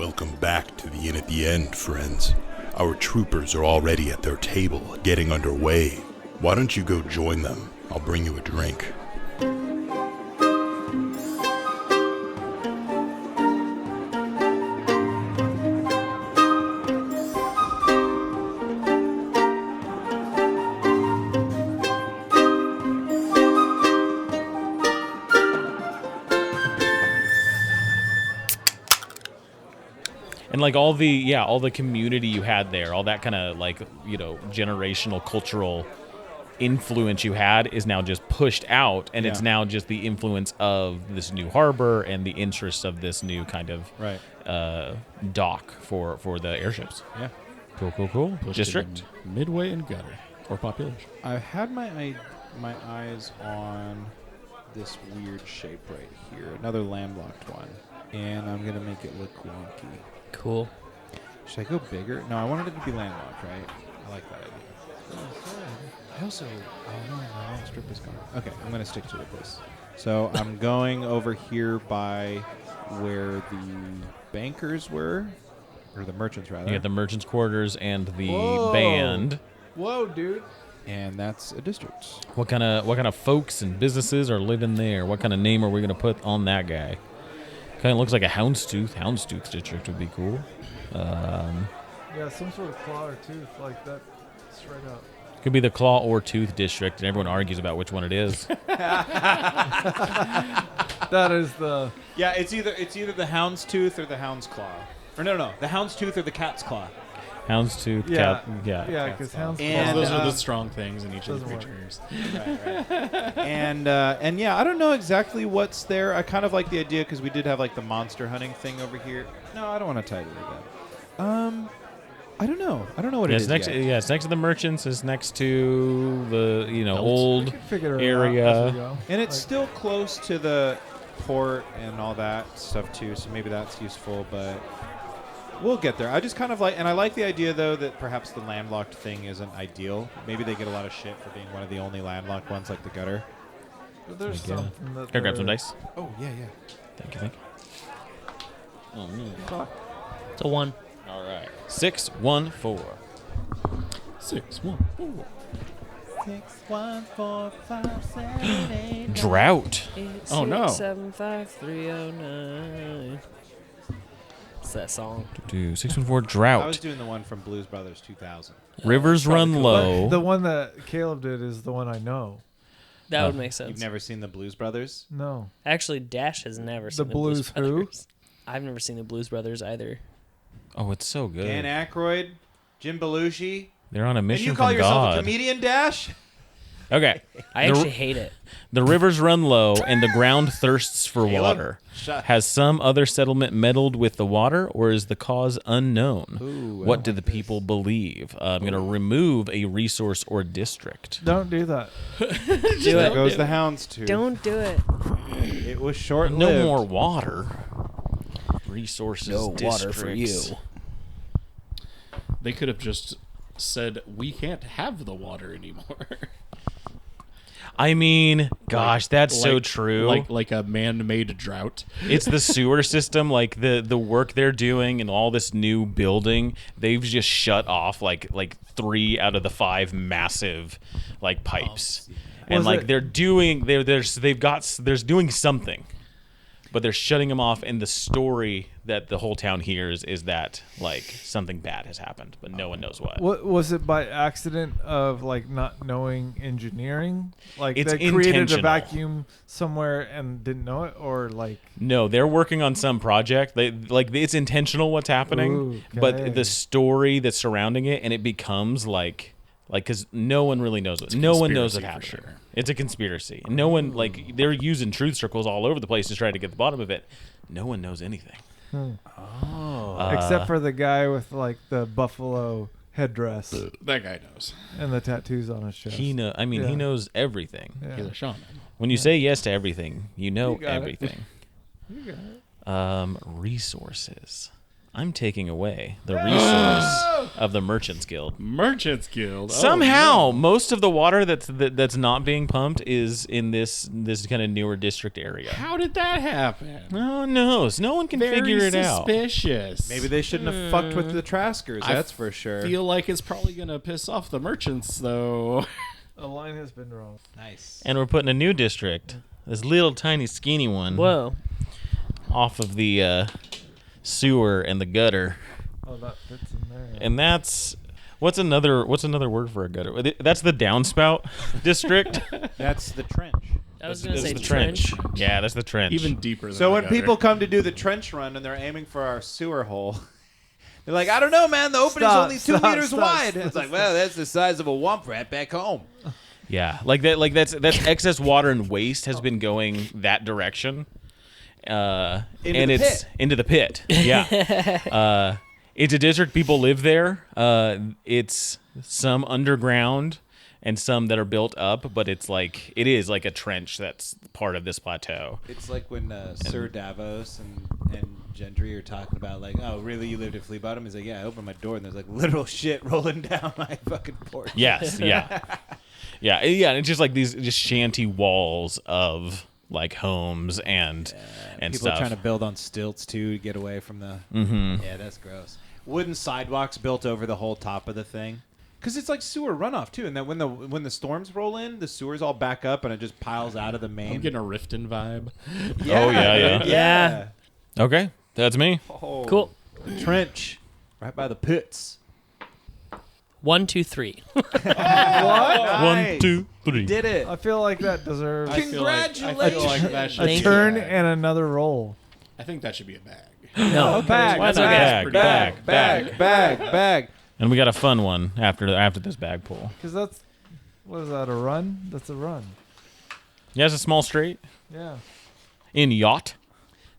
Welcome back to the Inn at the End, friends. Our troopers are already at their table, getting underway. Why don't you go join them? I'll bring you a drink. And like all the community you had there, all that kind of generational cultural influence you had is now just pushed out, and it's now just the influence of this new harbor and the interests of this new kind of dock for the airships. Yeah. Cool. Pushed District. in Midway and Gutter, or population. I've had my eyes on this weird shape right here, another landlocked one, and I'm gonna make it look wonky. Cool. Should I go bigger? No, I wanted it to be landlocked, right? I like that idea. I also, no, my long strip is gone. Okay, I'm gonna stick to it this. So I'm going over here by where the bankers were, or the merchants rather. You got the merchants' quarters and the Whoa. band. Whoa, dude. And that's a district. What kind of folks and businesses are living there? What kind of name are we gonna put on that guy? Kind of looks like a houndstooth. Houndstooth district would be cool. Yeah, some sort of claw or tooth like that, straight up. Could be the claw or tooth district, and everyone argues about which one it is. That is the. Yeah, it's either the houndstooth or the hound's claw. Or no, the houndstooth or the cat's claw. Houndstooth, Yeah. cat, yeah. Yeah, because hounds. And, Those are the strong things in each of the doesn't work. creatures. Right. And yeah, I don't know exactly what's there. I kind of like the idea because we did have like the monster hunting thing over here. No, I don't want to title it again. I don't know. I don't know what Yeah, it it's is next. yet. Yeah, it's next to the merchants. It's next to the old Figure it area. out as we go. And it's Like, still close to the port and all that stuff too, so maybe that's useful, but we'll get there. I just kind of like, and I like the idea though that perhaps the landlocked thing isn't ideal. Maybe they get a lot of shit for being one of the only landlocked ones like the gutter. but there's Yeah. something that. Can I grab some they're- dice? Oh, yeah. Thank you. Oh, man. Fuck. It's a 1. All right. 6, 1, 4. 6, 1, 4. 6, 1, 4, 5, 7, 8. Drought. Oh, no. 75309. It's that song. 6, 1, 4. I was Drought. doing the one from Blues Brothers 2000. Rivers run But low. the one that Caleb did is the one I know. That would make sense. You've never seen the Blues Brothers? No. Actually, Dash has never seen the Blues who? Brothers. I've never seen the Blues Brothers either. Oh, it's so good. Dan Aykroyd, Jim Belushi. They're on a And mission you call from yourself God. a comedian, Dash? Okay. I The- actually hate it. The rivers run low, and the ground thirsts for Caleb, water. shut- Has some other settlement meddled with the water, or is the cause unknown? Ooh, I What don't do the like this. people believe? I'm going to remove a resource or district. Don't do that. Do There it. goes the houndstooth. Don't do it. It was short-lived. No more water. Resources. No water for you. districts. They could have just said, we can't have the water anymore. I mean, gosh, that's so Like- true. Like a man-made drought. It's the sewer system, like the work they're doing and all this new building. They've just shut off like 3 out of the 5 massive like pipes, and Was like it- they're doing there's doing something, but they're shutting them off. And the story that the whole town hears is that like something bad has happened, but no one knows what. What was it by accident of like not knowing engineering? Like It's they created a intentional. vacuum somewhere and didn't know it, or like No, they're working on some project. It's intentional what's happening, Ooh, but okay. the story that's surrounding it, and it becomes like because no one really knows what. No one knows what conspiracy happened. for sure. It's a conspiracy. No one like they're using truth circles all over the place to try to get the bottom of it. No one knows anything. except for the guy with like the buffalo headdress That guy knows. and the tattoos on his chest. He know. I mean, Yeah. he knows everything. Yeah. He's a shaman. When you say yes to everything, you know You got it. everything. You got it. Resources. I'm taking away the resource of the Merchants Guild. Merchants Guild. Somehow, most of the water that's not being pumped is in this kind of newer district area. How did that happen? No one knows. No one can Very figure it out. suspicious. Maybe they shouldn't have fucked with the Traskers. I That's for sure. feel like it's probably gonna piss off the merchants, though. A line has been drawn. Nice. And we're putting a new district, this little tiny skinny one, Whoa. off of the sewer and the gutter. Oh, that fits in there. And that's what's another word for a gutter? That's the downspout district. That's the trench. I was going to That's say the trench. trench. Yeah, that's the trench. Even deeper than So the when gutter. people come to do the trench run and they're aiming for our sewer hole, they're like, I don't know, man. The opening's Stop, only 2 stop, meters stop, wide. stop, It's like, well, that's the size of a womp rat back home. Yeah, like that. Like that's excess water and waste has been going that direction. Into and the it's pit. into the pit. Yeah. It's a district. People live there. It's some underground and some that are built up, but it is like a trench that's part of this plateau. It's like when Sir Davos and Gentry are talking about, like, oh, really, you lived at Flea Bottom? He's like, yeah, I opened my door and there's like literal shit rolling down my fucking porch. Yes. Yeah. Yeah. And it's just like these just shanty walls of like homes and People stuff. trying to build on stilts too to get away from the. Mm-hmm. Yeah, that's gross. Wooden sidewalks built over the whole top of the thing. Because it's like sewer runoff too, and then when the storms roll in, the sewers all back up and it just piles out of the main. I'm getting a Riften vibe. Yeah, Oh, yeah, dude, yeah. Okay, that's me. Oh, Cool. the trench, right by the pits. 1, 2, 3. What? 1, 2, 3. Did it? I feel like that deserves I feel like that should a be Thank turn a bag. and another roll. I think that should be a bag. No. Bag, That's bag, okay. bag. And we got a fun one after this bag pull. Because that's, what is that, a run? That's a run. Yeah, it's a small straight Yeah. in yacht.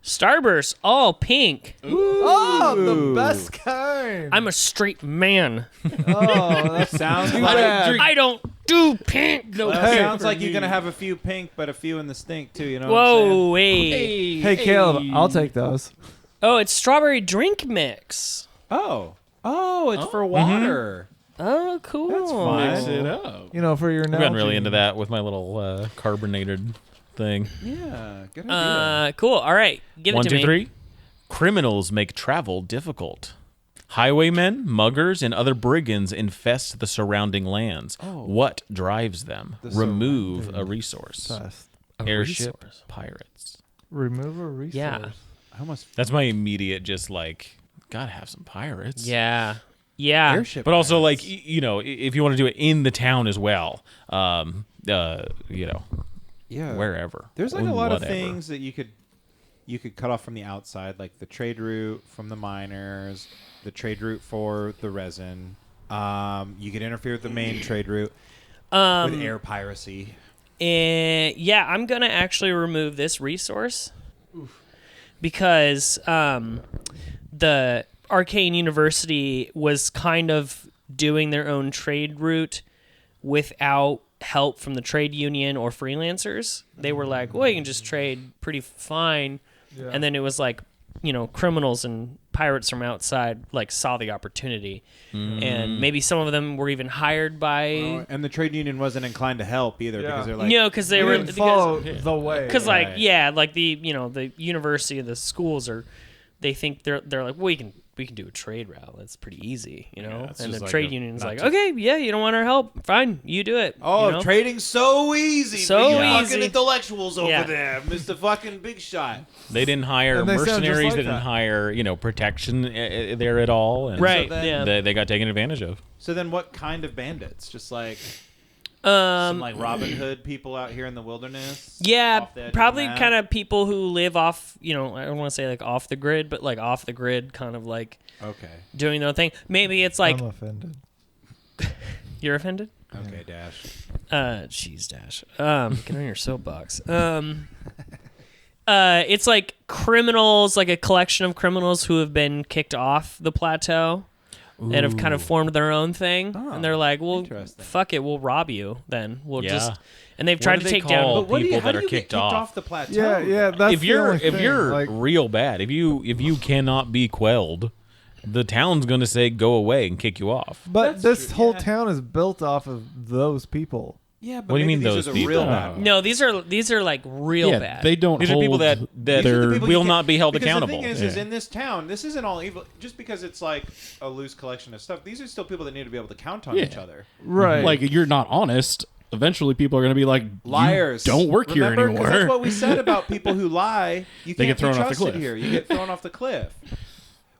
Starburst, all pink. Oh, the best kind. I'm a straight man. Oh, that Sounds too like bad. I don't do pink. No. Well, sounds like you're gonna have a few pink, but a few in the stink too. You know? What I'm saying? Whoa, hey. Hey, Caleb, I'll take those. Oh, it's strawberry drink mix. Oh, it's for water. Oh, cool. That's fine. Mix it up. You know, for your I've gotten Nalgene. really into that with my little carbonated thing. Yeah, good idea. Cool. All right. Give 1, it to 2, me. 3. Criminals make travel difficult. Highwaymen, muggers, and other brigands infest the surrounding lands. What drives them? Remove a resource. Best. Airship resource. pirates. Remove a resource. Yeah. I almost That's my immediate just like, gotta have some pirates. Yeah. Yeah. airship. But also, like, pirates. if you want to do it in the town as well, yeah, wherever. There's like a lot of Whatever. things that you could cut off from the outside, like the trade route from the miners, the trade route for the resin. You could interfere with the main trade route with air piracy. Yeah, I'm gonna actually remove this resource because the Arcane University was kind of doing their own trade route without help from the trade union or freelancers. They were like, well, you can just trade pretty fine. Yeah. And then it was like, criminals and pirates from outside like saw the opportunity. And maybe some of them were even hired by And the trade union wasn't inclined to help either because they're like, because they We were didn't follow the way. because like Right. like the the university, the schools they think they're like, well, we can do a trade route, that's pretty easy, it's and the just like trade a- union's not like, just- okay, yeah, you don't want our help, fine, you do it. trading's so easy. So for you easy. fucking intellectuals over Yeah. there, Mr. Fucking Big Shot. They didn't hire And they sound just mercenaries. like They didn't that. hire, protection there at all. And Right, then- yeah. They got taken advantage of. So then, what kind of bandits? Just like some like Um Robin Hood people out here in the wilderness. yeah, off the edge of probably the map? kind of people who live off, I don't want to say like off the grid, but like off the grid, kind of like Okay. doing their own thing. Maybe it's like I'm offended. you're offended. Okay, Dash. Cheese Dash. Get on your soapbox. It's like criminals, like a collection of criminals who have been kicked off the plateau and have kind of formed their own thing. And they're like, well, interesting. fuck it, we'll rob you then. We'll Yeah. just. And they've tried do to they take down. call- But what do you, people how that do are you get kicked kicked off. off the plateau? Yeah, yeah. That's if the you're only thing. if you're like, real bad, if you cannot be quelled, the town's going to say go away and kick you off. But this whole town is built off of those people. Yeah, but What do you maybe mean these those are the people? real bad ones. No, these are like real bad. They don't. These are hold people that their- People you will can't- not be held because accountable. The thing is Yeah. in this town, this isn't all evil. Just because it's like a loose collection of stuff, these are still people that need to be able to count on Yeah. each other. Right. Like you're not honest. Eventually, people are going to be like, Liars You don't work Remember? here 'Cause anymore. That's what we said about people who lie. You They can't get thrown be off the trusted cliff. here. You get thrown off the cliff.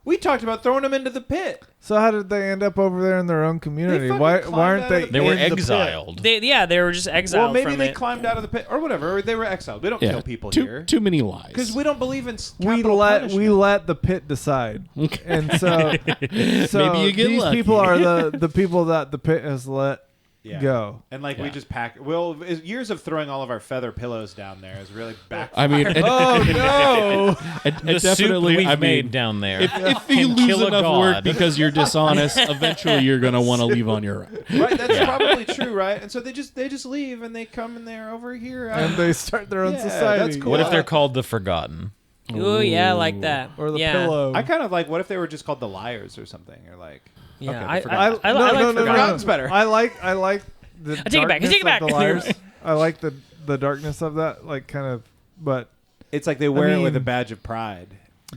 We talked about throwing them into the pit. So how did they end up over there in their own community? fucking Why climbed aren't out they? of the They were in the pit? exiled. They were just exiled Well, maybe from they it. climbed out of the pit or whatever. Or they were exiled. We don't Yeah. kill people too, here Too many lies. because we don't believe in We capital let punishment. the pit decide, and so Maybe you get these lucky. people are the people that the pit has let Yeah. go. And like we Yeah. just pack. Well, years of throwing all of our feather pillows down there is really backfired. I mean, it, Oh no! The soup definitely. we've I made mean, down there. if you can lose kill a enough work god. because you're dishonest, eventually you're going to want to leave on your own. right, that's probably true, right? And so they just leave and they come and they're over here. And they start their own Yeah, society. that's cool. What if they're called the Forgotten? Oh yeah, I like that. Or the yeah. pillow. I kind of like. What if they were just called the Liars or something? Or like, Yeah, okay, I the Forgotten. like no, Forgotten's better. I like the I take it back, I darkness take it of back. the liars. I like the darkness of that, like kind of, but It's like they wear it with a mean- badge of pride.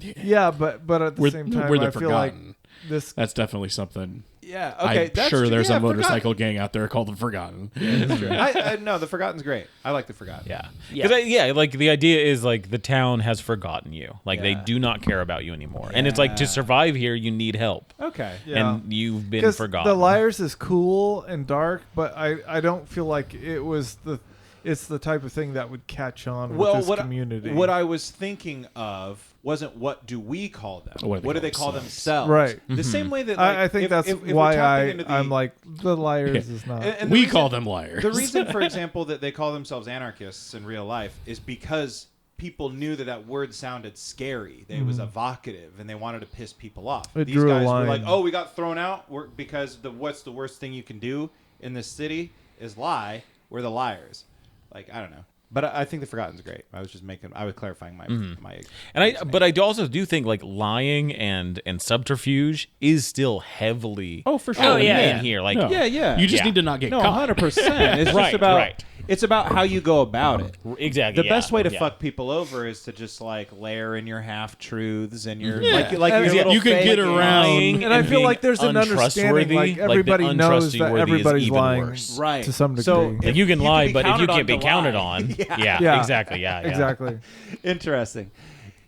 yeah, but at the We're, same time, we're the I feel like Forgotten. this. That's definitely something. Yeah. Okay. I'm that's sure true. there's Yeah, a motorcycle gang out there called the Forgotten. No, the Forgotten's great. I like the Forgotten. Yeah. Yeah. Because like the idea is like the town has forgotten you. Like they Yeah. do not care about you anymore. And it's like to survive here, you need help. Okay. Yeah. And you've been Because forgotten. the liars is cool and dark, but I don't feel like it's the type of thing that would catch on with this community. What I was thinking of wasn't what do we call them? What do they What do call they call themselves? Right. The same way that like, I think if- that's if we're why tapping into the- I'm like the liars is not. And the We reason- call them liars. The reason, for example, that they call themselves anarchists in real life is because people knew that word sounded scary. It was evocative, and they wanted to piss people off. It These drew a guys were line. like, "Oh, we got thrown out because what's the worst thing you can do in this city is lie. We're the liars." Like I don't know, but I think the Forgotten's great. I was clarifying my my. but I also do think like lying and subterfuge is still heavily Oh, for sure. Oh, yeah, in yeah. here. Like No. yeah. You just Yeah. need to not get No, caught. 100%. It's Right, just about right. it's about how you go about it. exactly. The yeah, best way to yeah. fuck people over is to just like layer in your half truths and your Yeah. like And your yeah, little you can fake get around- Lying And I feel being like there's an understanding, untrustworthy, like everybody the knows that untrustworthy is everybody's even lying worse. right to some So degree. Like you can You lie, can be but if you counted can't on be to counted lie. on, Yeah. Yeah. exactly, yeah, Exactly. interesting.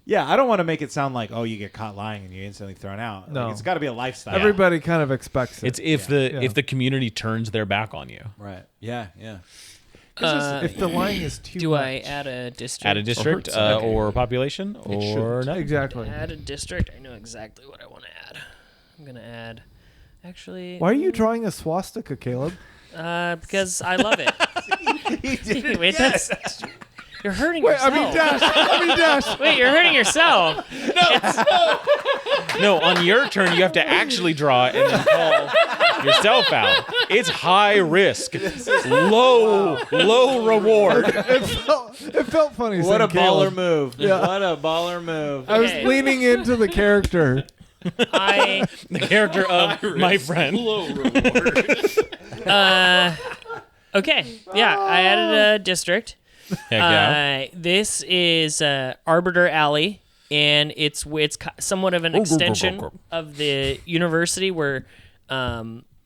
Yeah, I don't want to make it sound like you get caught lying and you're instantly thrown out. No. Like, it's got to be a lifestyle. Everybody kind of expects it. It's if the community turns their back on you. right. Yeah, yeah. if the lying is too Do much. I add a district? Add a district hurts. or population or nothing. Exactly. Add a district. I know exactly what I want to add. I'm gonna add. Actually, Why are you drawing a swastika, Caleb? Because I love it. Wait, Yes. that's you're hurting yourself. Dash. Wait, you're hurting yourself. No, on your turn you have to actually draw it and then call yourself out. It's high risk, low reward. It felt funny. What a saying Caleb. baller move. Yeah. What a baller move. I was Okay. leaning into the character. I The character of my friend. okay. Yeah, I added a district. Heck yeah. This is Arbiter Alley, and it's somewhat of an extension of the university where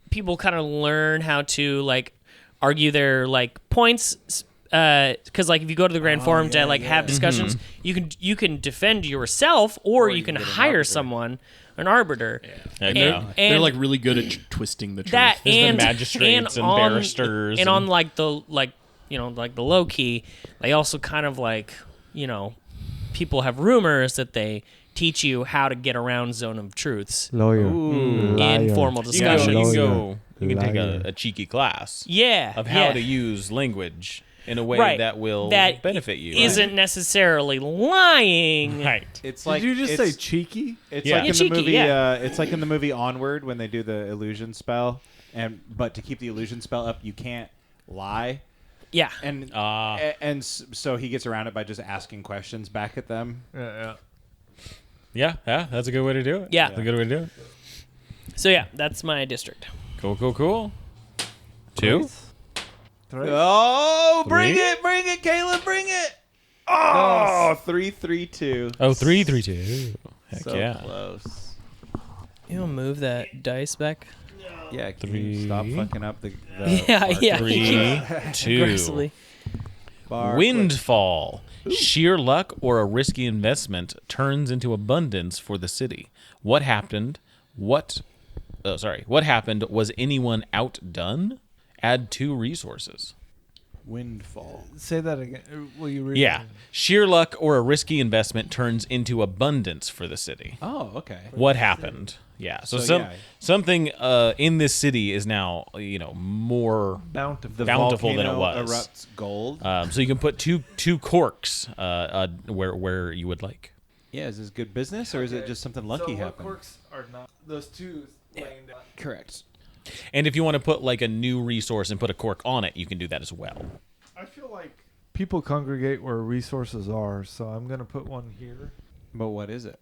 people kind of learn how to like argue their like points. Because like if you go to the Grand Forum to like have discussions, you can defend yourself, or you can hire someone, an arbiter. Heck And, yeah. They're like really good at twisting the truth. that There's the and magistrates and on, barristers and and- on like the like the low key, they also kind of like people have rumors that they teach you how to get around zone of truths Lawyer. in formal You can discussions. go. You can take Liar. a cheeky class Yeah, of how yeah. to use language in a way Right. that will That benefit you. Isn't necessarily lying. right. It's like Did you just it's- say cheeky? It's Yeah. like Yeah, in cheeky, the movie. yeah. It's like in the movie Onward when they do the illusion spell, but to keep the illusion spell up, you can't lie, Yeah. and so he gets around it by just asking questions back at them. Yeah. Yeah, that's a good way to do it. Yeah. That's a good way to do it. So yeah, that's my district. Cool. 2. Three. Oh, bring Three? it, Caleb, bring it. Oh, 3-3-2. Oh, 3-3-2. Heck So yeah. close. You'll move that dice back. Yeah, can 3. you stop fucking up the Yeah. 3, 2. Aggressively. bar? Windfall. Sheer luck or a risky investment turns into abundance for the city. What happened? What happened? Was anyone outdone? Add 2 resources. Windfall. Say that again. Will you read? Yeah. it? Sheer luck or a risky investment turns into abundance for the city. Oh, okay. What happened? Yeah. So, So, yeah. something in this city is now more Bountiful. The bountiful than it volcano was. erupts gold. So you can put two corks where you would like. Yeah, is this good business or is it just something lucky so happened? What quirks are not those two laying down? Correct. And if you want to put like a new resource and put a cork on it, you can do that as well. I feel like people congregate where resources are, so I'm gonna put one here. But what is it?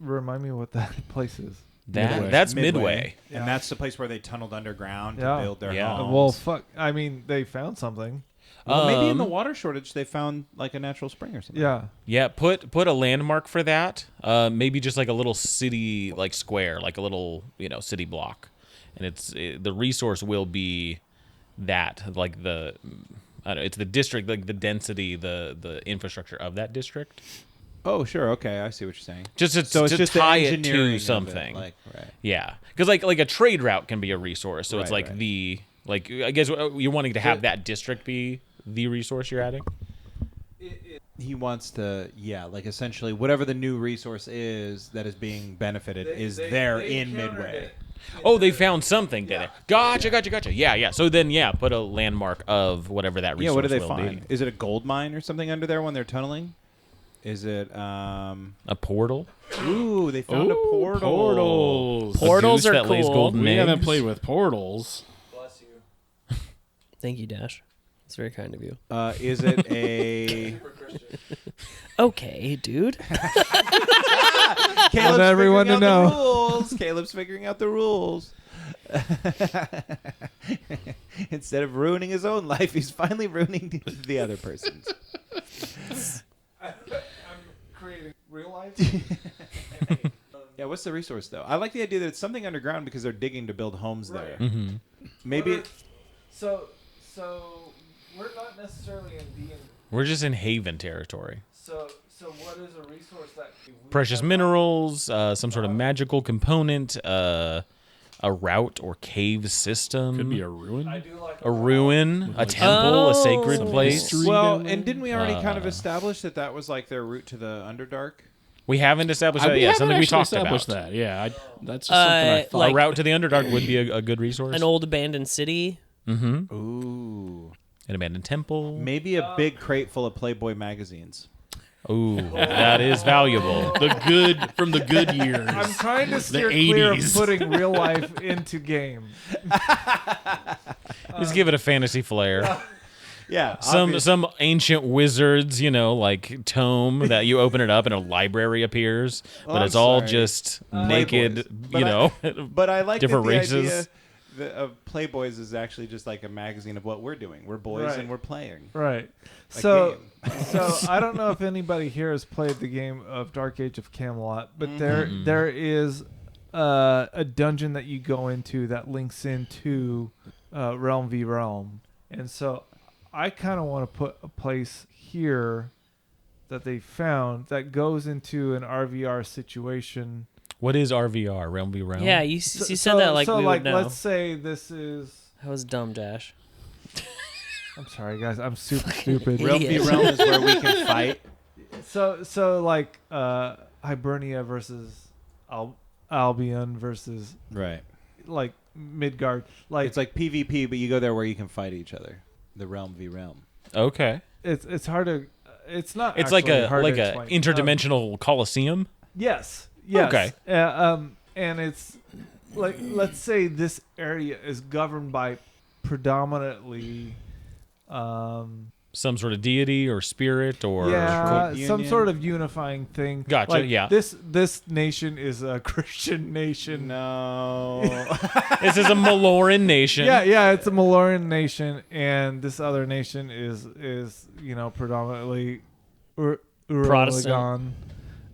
Remind me what that place is. That's Midway. Yeah. And that's the place where they tunneled underground Yeah. to build their Yeah. homes. Well, fuck. I mean, they found something. Well, maybe in the Um, water shortage they found like a natural spring or something. Yeah. Yeah, put a landmark for that. Maybe just like a little city like square, like a little city block, and the resource will be that like it's the district, like the density, the infrastructure of that district. Oh, sure. Okay, I see what you're saying. Just to, So it's to just the tie it engineering to of it, something. like, right. Yeah, because like a trade route can be a resource. So it's Right, like right. the I guess you're wanting to have that district be the resource you're adding. He wants to, like essentially whatever the new resource is that is being benefited is there in Midway. Oh, they found something there. Gotcha. Yeah. So then, put a landmark of whatever that resource Yeah, what do they will find? be. Is it a gold mine or something under there when they're tunneling? Is it A portal. Ooh, they found a portal. Portals. Portals A are goose that lays cool. golden We haven't eggs. played with portals. Bless you. Thank you, Dash. It's very kind of you. Is it a Okay, dude. Caleb's everyone figuring to out know. the rules. Caleb's figuring out the rules. Instead of ruining his own life, he's finally ruining the other person's. I'm creating real life. Yeah, what's the resource though? I like the idea that it's something underground because they're digging to build homes there. Mm-hmm. Maybe So we're not necessarily in D&D. We're just in Haven territory. So what is a resource that we Precious have? minerals, some sort of magical component, a route or cave system. Could be a ruin. I do like a ruin, a temple, a sacred Oh. place. History. well, down and didn't we already kind of Uh, establish that was like their route to the Underdark? We haven't established that we yet. haven't Something we actually talked about. established that. Yeah, that's just something I thought. like- a route to the Underdark would be a good resource. An old abandoned city. Mm-hmm. Ooh, An abandoned temple. maybe a big crate full of Playboy magazines. Ooh, that is valuable. the good from the good years. I'm trying to steer clear of 80s. putting real life into game. Just give it a fantasy flair. Yeah, Some ancient wizards, like tome that you open it up and a library appears, but I'm it's all sorry. just naked, Playboys. But I like different that the races. idea of Playboys is actually just like a magazine of what we're doing. We're boys Right. and we're playing. Right. A So game. so I don't know if anybody here has played the game of Dark Age of Camelot, but Mm-hmm. there is a dungeon that you go into that links into Realm v Realm, and so I kind of want to put a place here that they found that goes into an RVR situation. What is RVR? Realm v Realm? Yeah, you said that like so we like would know. let's say this is. That was dumb, Dash. I'm sorry, guys. I'm super stupid. Real- Realm v Idiot. Realm is where we can fight. So like Hibernia versus Albion versus Right. like Midgard. Like It's like PvP, but you go there where you can fight each other. The Realm v Realm. Okay. it's hard to. It's not. It's like actually a hard like to a explain. interdimensional coliseum. Yes. Yes. Okay. And it's like let's say this area is governed by predominantly some sort of deity or spirit or Yeah, Union. some sort of unifying thing. Gotcha, Like, yeah. This nation is a Christian nation. No. This is a Maloran nation. Yeah, it's a Maloran nation, and this other nation is predominantly Protestant.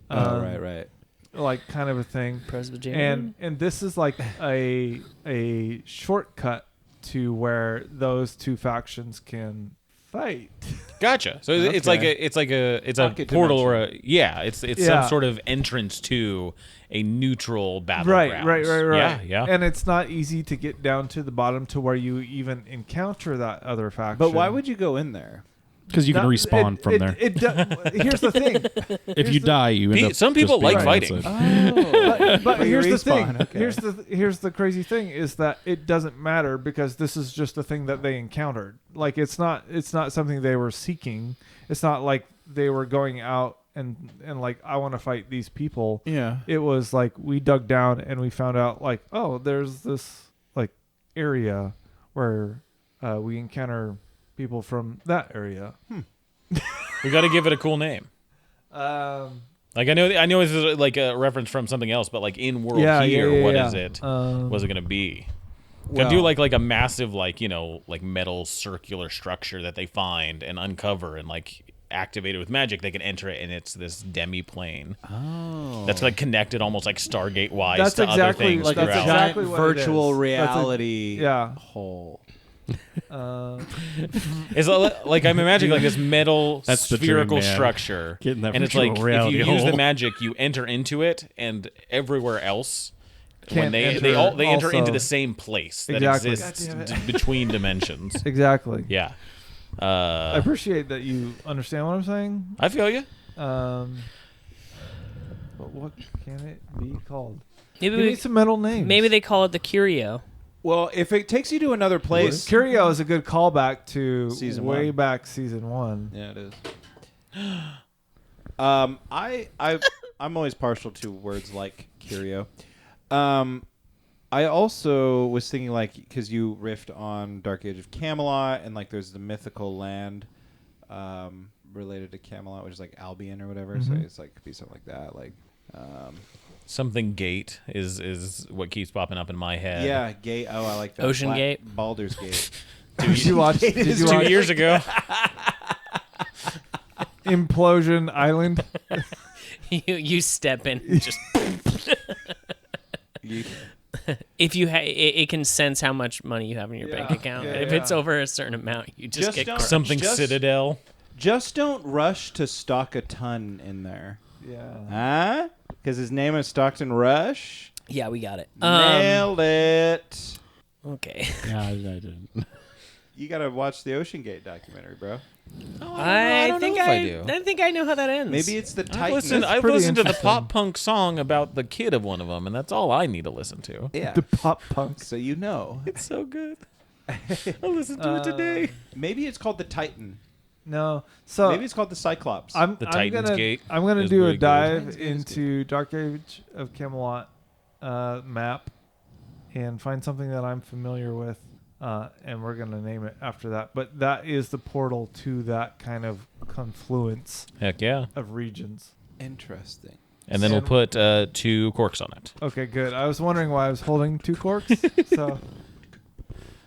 Uralagan, right. like kind of a thing. Presbyterian. And this is like a shortcut to where those two factions can fight. Gotcha. So it's Okay. like a Pocket portal dimension. it's some Yeah. sort of entrance to a neutral battleground. Right. Yeah. And it's not easy to get down to the bottom to where you even encounter that other faction. But why would you go in there? Because you can respawn from there. Here's the thing. If you die, you end up. Some people just being like fighting. outside. But you here's the respawn, thing. okay. Here's the crazy thing is that it doesn't matter because this is just a thing that they encountered. Like it's not something they were seeking. It's not like they were going out and like I want to fight these people. Yeah. It was like we dug down and we found out like, oh, there's this like area where we encounter people from that area. We got to give it a cool name. Um, Like I know this is like a reference from something else, but like in world here, what is it? What's it gonna be? Gonna do like a massive like metal circular structure that they find and uncover and like activate it with magic. They can enter it and it's this demi plane. Oh. That's like connected almost like Stargate wise That's to other exactly- things like that's a throughout. giant exactly what it virtual is. reality yeah. hole. It's like I'm imagining like this metal That's the dream, spherical man. structure, Get in that and it's virtual like if reality you use the hole. magic, you enter into it, and everywhere else, when Can't they enter enter into also. the same place that Exactly. exists God damn between dimensions. Exactly. Yeah, I appreciate that you understand what I'm saying. I feel you. But what can it be called? Maybe Give me some metal names. maybe they call it the Curio. Well, if it takes you to another place, Curio is a good callback to Season way one. back season 1. yeah, it is. I'm always partial to words like curio. I also was thinking like because you riffed on Dark Age of Camelot and like there's the mythical land related to Camelot, which is like Albion or whatever. So it's like could be something like that, like. Something Gate is what keeps popping up in my head. Yeah, gate. Oh, I like that. Ocean Gate? Baldur's Gate. Did you watch 2 years ago. Implosion Island? you step in, just You- if you it can sense how much money you have in your bank account. Yeah, If yeah. it's over a certain amount, you just get don't- crushed. Something Just- Citadel. Just don't rush to stock a ton in there. Yeah. Huh? Because his name is Stockton Rush. Yeah, we got it. Nailed it. Okay. Yeah, I didn't. You gotta watch the Ocean Gate documentary, bro. I think know if I do. I think I know how that ends. Maybe it's the Titan. I've pretty listened to the interesting. pop punk song about the kid of one of them, and that's all I need to listen to. Yeah. The pop punk. So you know. It's so good. I listened to it today. Maybe it's called the Titan. No. So Maybe it's called the Cyclops. I'm Titan's gonna, Gate I'm gonna is do a really good. dive Titan's Gate is into Dark Age of Camelot map and find something that I'm familiar with, and we're gonna name it after that. But that is the portal to that kind of confluence Heck yeah. of regions. Interesting. And then we'll put 2 corks on it. Okay, good. I was wondering why I was holding 2 corks. So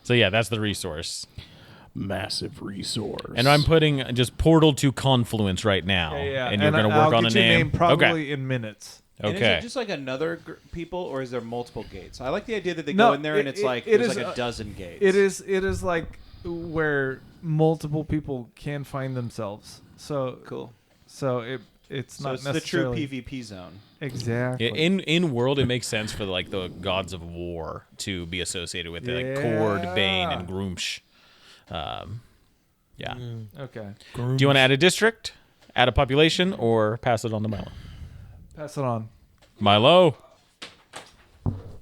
So yeah, that's the resource. Massive resource. And I'm putting just portal to confluence right now. yeah, And you're going to I'll work on get a you name. probably Okay. in minutes. And is Okay. it just like another people, or is there multiple gates? I like the idea that they No, go in there and it's like it there's is, like a dozen gates. It is like where multiple people can find themselves. So cool. So it's So not it's the true necessarily PvP zone. exactly. In world, it makes sense for like the gods of war to be associated with it, like Kord, Bane, and Grumsh. Yeah. Okay, Do you want to add a district, add a population, or pass it on to Milo? pass it on. Milo.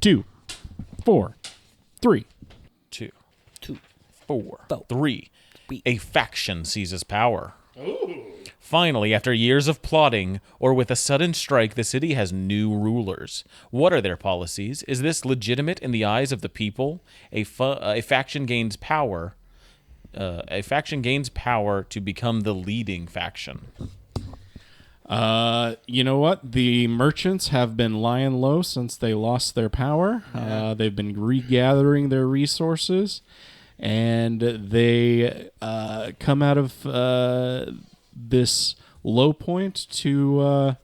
2, 4, 3. 2, 2, 4, Four. 3. A faction seizes power. Finally, after years of plotting, or with a sudden strike, the city has new rulers. What are their policies? Is this legitimate in the eyes of the people? A faction gains power a faction gains power to become the leading faction. You know what? The merchants have been lying low since they lost their power. They've been regathering their resources, and they come out of this low point to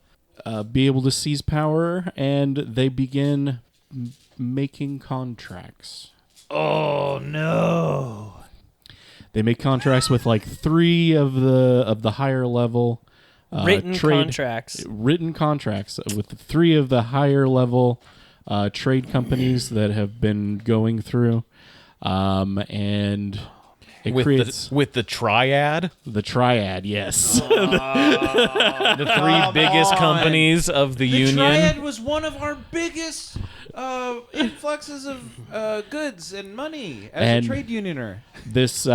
be able to seize power, and they begin making contracts. Oh no! They make contracts with like 3 of the higher level Written contracts. Written contracts with 3 of the higher level trade companies that have been going through, and it creates with the triad, the triad. Yes, the 3 biggest companies of the union. Triad was one of our biggest influxes of goods and money as And- a trade unioner. this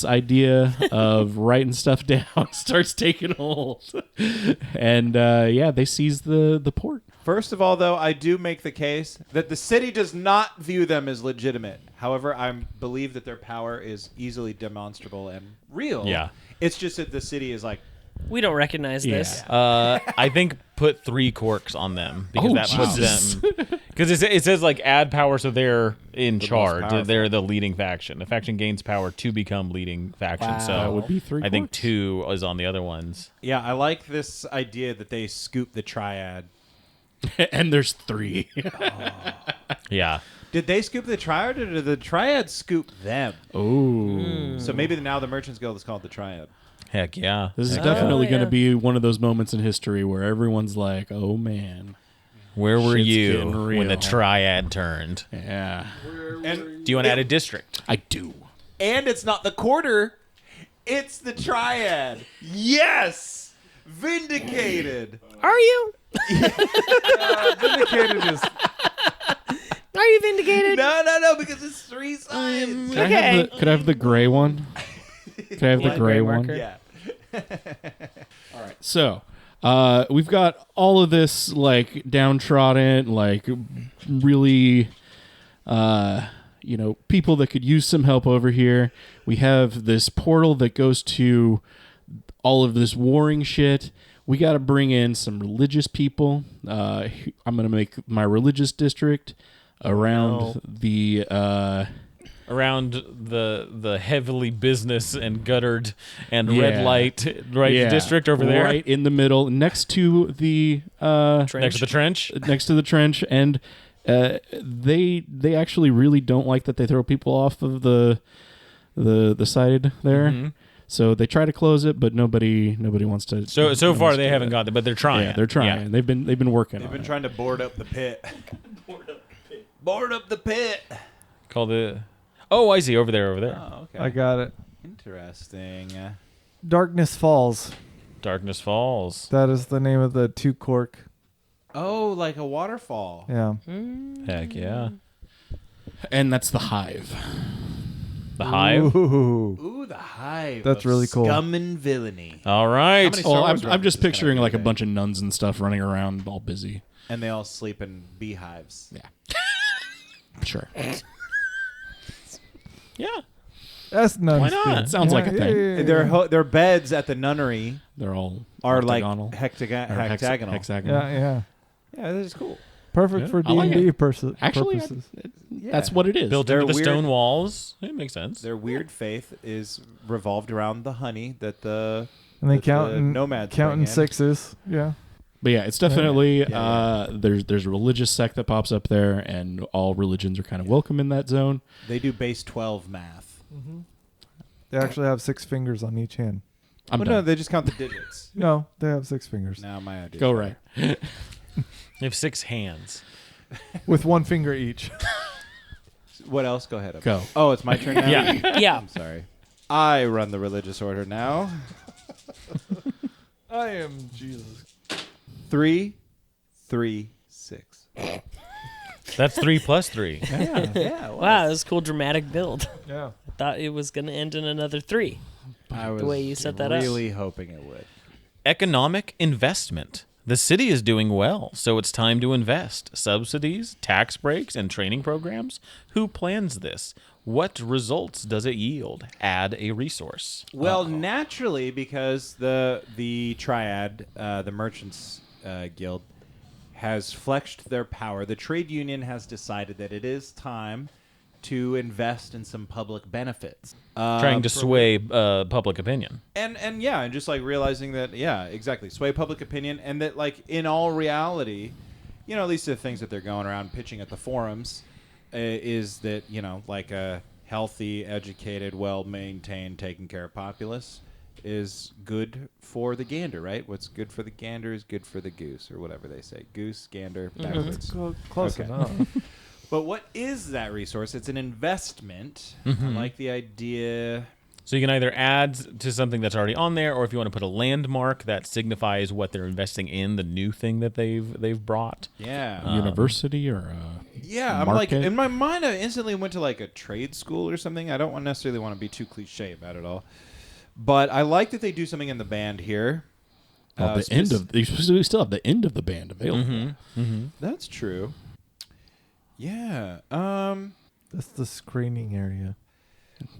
idea of writing stuff down starts taking hold, and they seize the port. First of all, though, I do make the case that the city does not view them as legitimate. However, I believe that their power is easily demonstrable and real. Yeah. It's just that the city is like, We don't recognize this. I think put 3 corks on them because Oh, that puts Jesus. them because it says like add power, so they're in most charge. powerful. They're the leading faction. The faction gains power to become leading faction. Wow. So That would be 3 I think quarks. 2 is on the other ones. yeah, I like this idea that they scoop the triad. And there's 3. Yeah. Did they scoop the triad, or did the triad scoop them? Oh, So maybe now the Merchants Guild is called the Triad. Heck yeah. this is definitely going yeah. to be one of those moments in history where everyone's like, "Oh man, Where were Shit's you getting when the real. triad turned? yeah, And Do you want to add a district? I do." it's not the quarter, it's the triad. Yes! Vindicated. Are you? Vindicated is Are you vindicated? No, because it's 3 sides. Could I have the gray one? Could I have the Black gray gray one? marker? Yeah. So, we've got all of this like downtrodden, like really, people that could use some help over here. We have this portal that goes to all of this warring shit. We got to bring in some religious people. I'm gonna make my religious district around the. Around the heavily business and guttered and Yeah. red light district over there, right in the middle, next to the next to the trench. and they actually really don't like that they throw people off of the side there. Mhm. So they try to close it, but nobody wants to. So no far wants they to do haven't that. got it, but they're trying. Yeah, they're trying. Yeah. They've been working. They've on been it. trying to board up the pit. Board up the pit. Called it. Oh, I see. Over there. Oh, okay. I got it. Interesting. Darkness Falls. Darkness Falls. That is the name of the 2 cork. Oh, like a waterfall. Yeah. Heck yeah. And that's the hive. The Hive. Ooh. Ooh, the hive. That's of really cool. Scum and villainy. All right. How many Star Oh, Wars I'm just references can I picturing do like a today? bunch of nuns and stuff running around, all busy. And they all sleep in beehives. Sure. Yeah. That's nuns. Why not? too. It sounds like a thing. Their beds at the nunnery They're all are octagonal. like or hexagonal. hexagonal. Yeah. Yeah, that is cool. Perfect Yeah, for I like D&D it. purposes. Actually, that's what it is. Built They're into the weird. stone walls. It makes sense. Their weird faith is revolved around the honey that the And they that count the in nomads counting bring in. 6s. Yeah. But yeah, it's definitely Yeah. there's a religious sect that pops up there, and all religions are kind of welcome in that zone. They do base 12 math. They actually have 6 fingers on each hand. I'm Well, done. no, they just count the digits. No, they have 6 fingers. Now my idea. Go right. They have 6 hands. With 1 finger each. What else? Go ahead. Go. Oh, it's my turn now? Yeah. Yeah. I'm sorry. I run the religious order now. I am Jesus. 3, 3, 6. That's 3 plus 3. Yeah. Wow, that was a cool dramatic build. Yeah. I thought it was going to end in another 3. I was way you set that up. really hoping it would. Economic investment. The city is doing well, so it's time to invest. Subsidies, tax breaks, and training programs. Who plans this? What results does it yield? Add a resource. Well, naturally, because the triad, the Merchants Guild, has flexed their power. The trade union has decided that it is time to invest in some public benefits. Trying to sway public opinion. And just like realizing that, exactly, sway public opinion, and that like in all reality, at least the things that they're going around pitching at the forums, is that like a healthy, educated, well-maintained, taken care of populace is good for the gander, right? What's good for the gander is good for the goose, or whatever they say. Goose, gander, backwards. Close Okay. enough. But what is that resource? It's an investment. I like the idea. So you can either add to something that's already on there, or if you want to put a landmark that signifies what they're investing in, the new thing that they've brought. Yeah. University or I'm like, market? in my mind, I instantly went to like a trade school or something. I don't necessarily want to be too cliche about it all. But I like that they do something in the band here. we still have the end of the band available. That's true. Yeah. That's the screening area.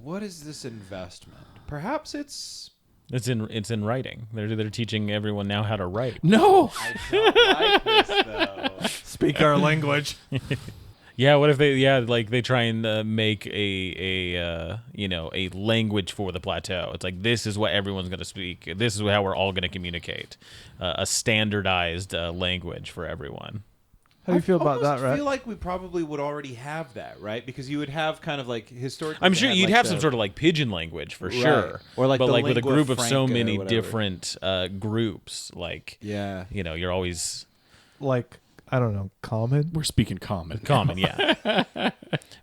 What is this investment? Perhaps it's. It's in writing. They're teaching everyone now how to write. No. I don't like this though. Speak our language. Yeah, what if they try and make a language for the plateau? It's like, this is what everyone's going to speak. This is how we're all going to communicate. A standardized language for everyone. How do you feel about that, I right? feel like we probably would already have that, right? Because you would have kind of like historically. I'm they sure had, you'd like, have the- some sort of like pigeon language for Right. sure. Or like but the like with a lingua group of so franca or many whatever. different groups, like Yeah. you're always Like, I don't know, common? We're speaking common. common, yeah.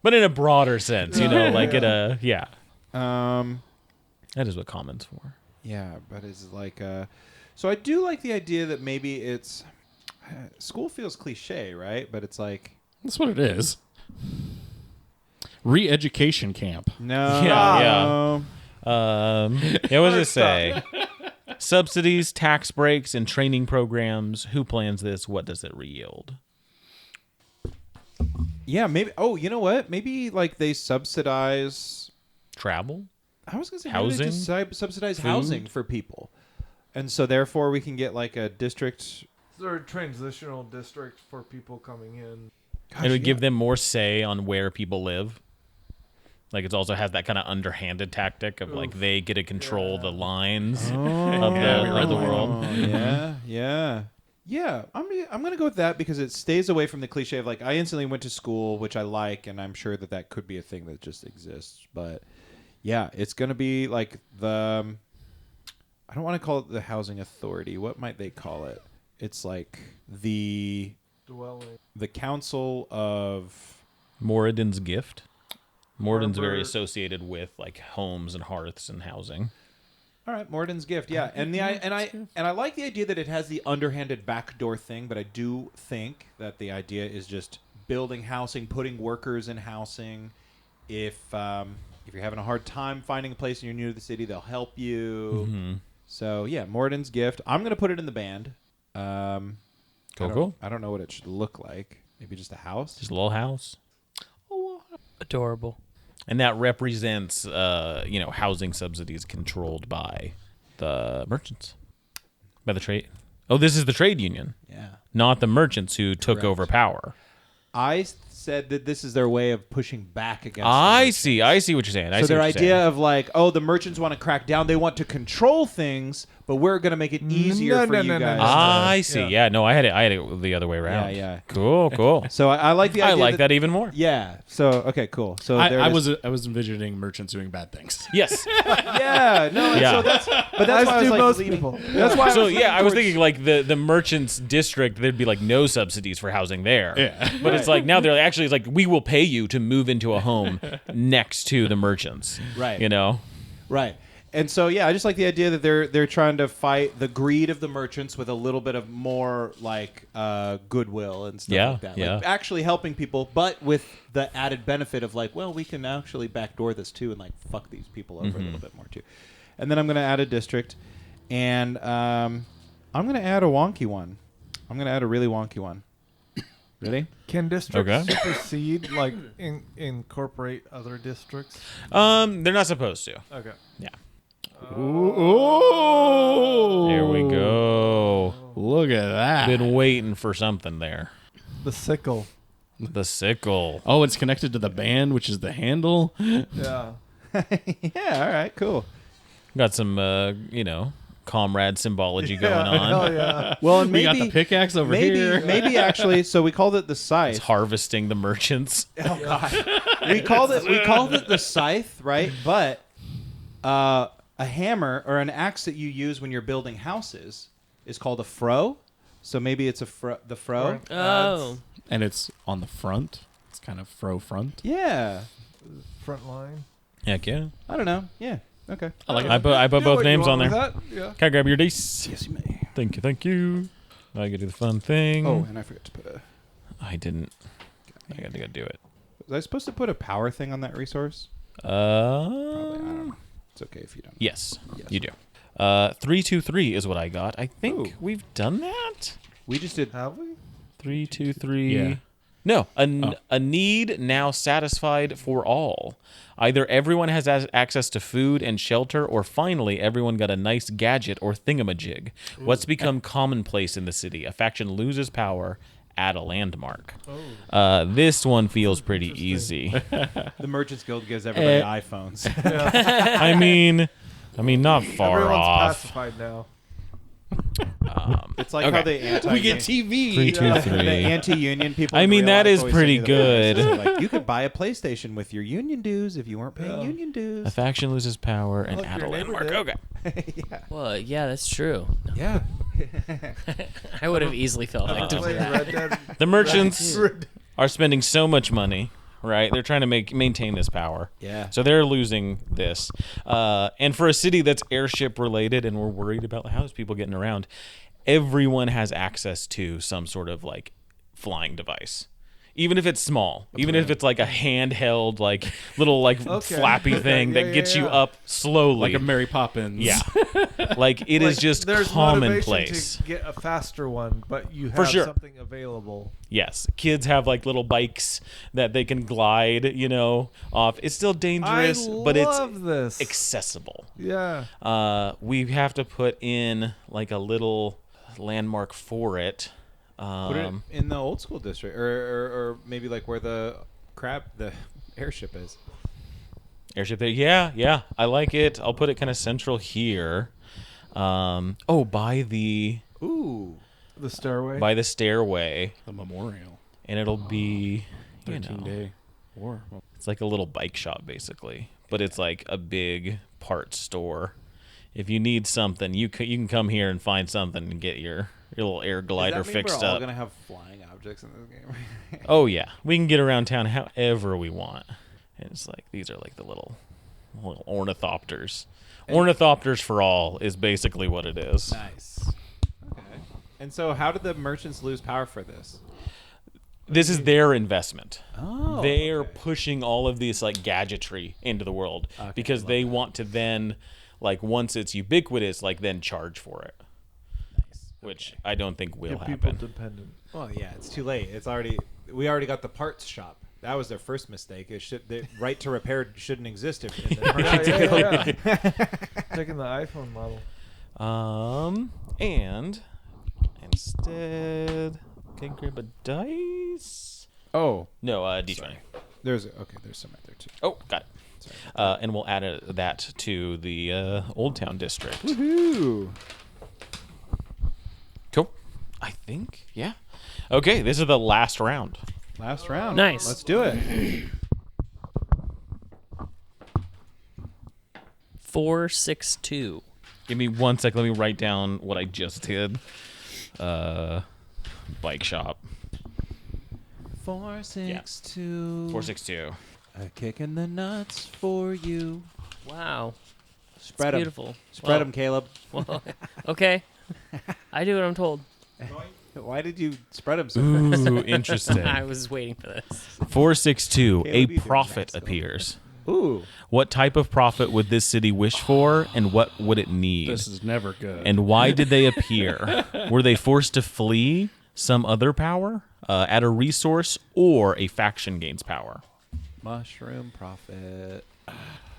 But in a broader sense, like that is what common's for. Yeah, but it's like so I do like the idea that maybe it's school feels cliche, right? But it's like That's what it is. Re-education camp. no. Yeah. What does it say? Subsidies, tax breaks, and training programs. Who plans this? What does it yield? Yeah, maybe you know what? Maybe like they subsidize Travel? I was going to say maybe they just Housing? subsidize Food? housing for people. And so therefore we can get like a district Or a transitional district for people coming in. It would give them more say on where people live. Like, it also has that kind of underhanded tactic of like they get to control the lines of the world. Yeah. I'm gonna go with that because it stays away from the cliche of like I instantly went to school, which I like, and I'm sure that could be a thing that just exists. But yeah, it's gonna be like the I don't want to call it the housing authority. What might they call it? It's like the Dwelling. council of Moradin's gift. Moradin's very Harbor. associated with like homes and hearths and housing. all right, Morden's gift, yeah, and I like the idea that it has the underhanded backdoor thing, but I do think that the idea is just building housing, putting workers in housing. If you're having a hard time finding a place and you're new to the city, they'll help you. So yeah, Morden's gift. I'm gonna put it in the band. Cool. I don't know what it should look like. Maybe just a house. Just a little house. Adorable. And that represents, housing subsidies controlled by the merchants, by the trade. Oh, this is the trade union, Yeah. not the merchants who took Correct. over power. I said that this is their way of pushing back against. the I merchants. see what you're saying. I So see their what you're saying. idea of like, oh, the merchants want to crack down. They want to control things, but we're going to make it easier for you guys. I see. Yeah. Yeah, no, I had it the other way around. yeah. Cool. So I like the idea. I like that even more. Yeah. So okay, cool. So there I it is. was envisioning merchants doing bad things. Yes. Yeah. No. Yeah. So that's why I As was do like most leaning- people. That's why. So I was towards- thinking like the merchants district, there'd be like no subsidies for housing there. Yeah. But it's like now they're actually, it's like, we will pay you to move into a home next to the merchants. Right. Right. And so yeah, I just like the idea that they're trying to fight the greed of the merchants with a little bit of more like goodwill and stuff Yeah, like that. yeah. Like actually helping people, but with the added benefit of like, well, we can actually backdoor this too and like fuck these people over a little bit more too. And then I'm gonna add a district, and I'm gonna add a wonky one. I'm gonna add a really wonky one. Ready? Can districts Okay. supersede, like, incorporate other districts? They're not supposed to. Okay. Yeah. Ooh. There we go. Look at that. Been waiting for something there. The sickle. The sickle. Oh, it's connected to the band, which is the handle. Yeah. Yeah. All right. Cool. Got some, comrade symbology going on. Hell yeah. Well, and We maybe got the pickaxe over maybe here. maybe actually. So we called it the It's scythe. harvesting the merchants. Oh God. we called it the scythe, right? But a hammer or an axe that you use when you're building houses is called a froe. So maybe it's the froe. Oh. And it's on the front. It's kind of fro front. Yeah. Front line. Heck yeah. I don't know. Yeah. Okay. I put both names on there. Yeah. Can I grab your dice? Yes, you may. Thank you. I get to do the fun thing. Oh, and I forgot to put a. I didn't. I got to go do it. Was I supposed to put a power thing on that resource? Probably. I don't know. It's okay if you don't. Yes, Yes. you do. 323 is what I got. I think Ooh. we've done that. We just did. Have we? 323. Yeah. No, a need now satisfied for all. Either everyone has access to food and shelter, or finally everyone got a nice gadget or thingamajig. What's become commonplace in the city? A faction loses power at a landmark. This one feels pretty easy. The Merchants Guild gives everybody iPhones. I mean, not far Everyone's off. pacified now. It's like Okay. how the TV. 323. the anti-union people. I in mean, real that life is always pretty say to the good. press, like, you could buy a PlayStation with your union dues if you weren't paying union A dues. faction loses power and Look, at a your neighbor landmark. did. Okay. Well, yeah, that's true. Yeah. I would have easily felt victim to Playing that. Red Dead. The merchants are spending so much money, right? They're trying to maintain this power. Yeah. So they're losing this. And for a city that's airship related and we're worried about how's people getting around, everyone has access to some sort of like flying device. Even if it's small, even if it's like a handheld, like little like Okay. flappy thing Yeah, that yeah, gets you yeah. up slowly. Like a Mary Poppins. Yeah. Like it is Like, just there's commonplace. motivation to get a faster one, but you For have sure. something available. Yes, kids have like little bikes that they can glide, off. It's still dangerous, but it's love this. accessible. Yeah. We have to put in like a little landmark for it. Put it in the old school district, or maybe like where the airship is. Airship there. Yeah, I like it. I'll put it kind of central here. By the Ooh. The stairway. by the stairway, The memorial. and it'll be 13-day war. it's like a little bike shop basically, but it's like a big parts store. If you need something, you can come here and find something and get your little air glider fixed we're all up. gonna have flying objects in this game. Oh yeah, we can get around town however we want. And it's like these are like the little ornithopters. Ornithopters for all is basically what it is. Nice. Okay. And so, how did the merchants lose power for this? This is their investment. Oh. They are pushing all of this like gadgetry into the world because they want to then, like, once it's ubiquitous, like then charge for it. Nice. Which I don't think will Get people happen. dependent. Well, yeah, it's too late. We already got the parts shop. That was their first mistake. The right to repair shouldn't exist if in the Merchants Guild. Taking the iPhone model. And instead, okay, grab a dice. Oh, No, D20. there's some right there too. Oh, got it. Sorry. And we'll add that to the Old Town district. Woohoo! Cool. I think, yeah. Okay, this is the last round. Last round. Nice. Let's do it. 462. Give me 1 sec. Let me write down what I just did. Bike shop. 462. 462. A kick in the nuts for you. Wow. Spread It's 'em. beautiful. Spread them, Caleb. Well, okay. I do what I'm told. Why did you spread them so fast? Ooh, interesting. I was waiting for this. 462. Caleb, A you do prophet that still. appears. Ooh. What type of prophet would this city wish for, and what would it need? This is never good. And why did they appear? Were they forced to flee some other power, add a resource, or a faction gains power? Mushroom prophet.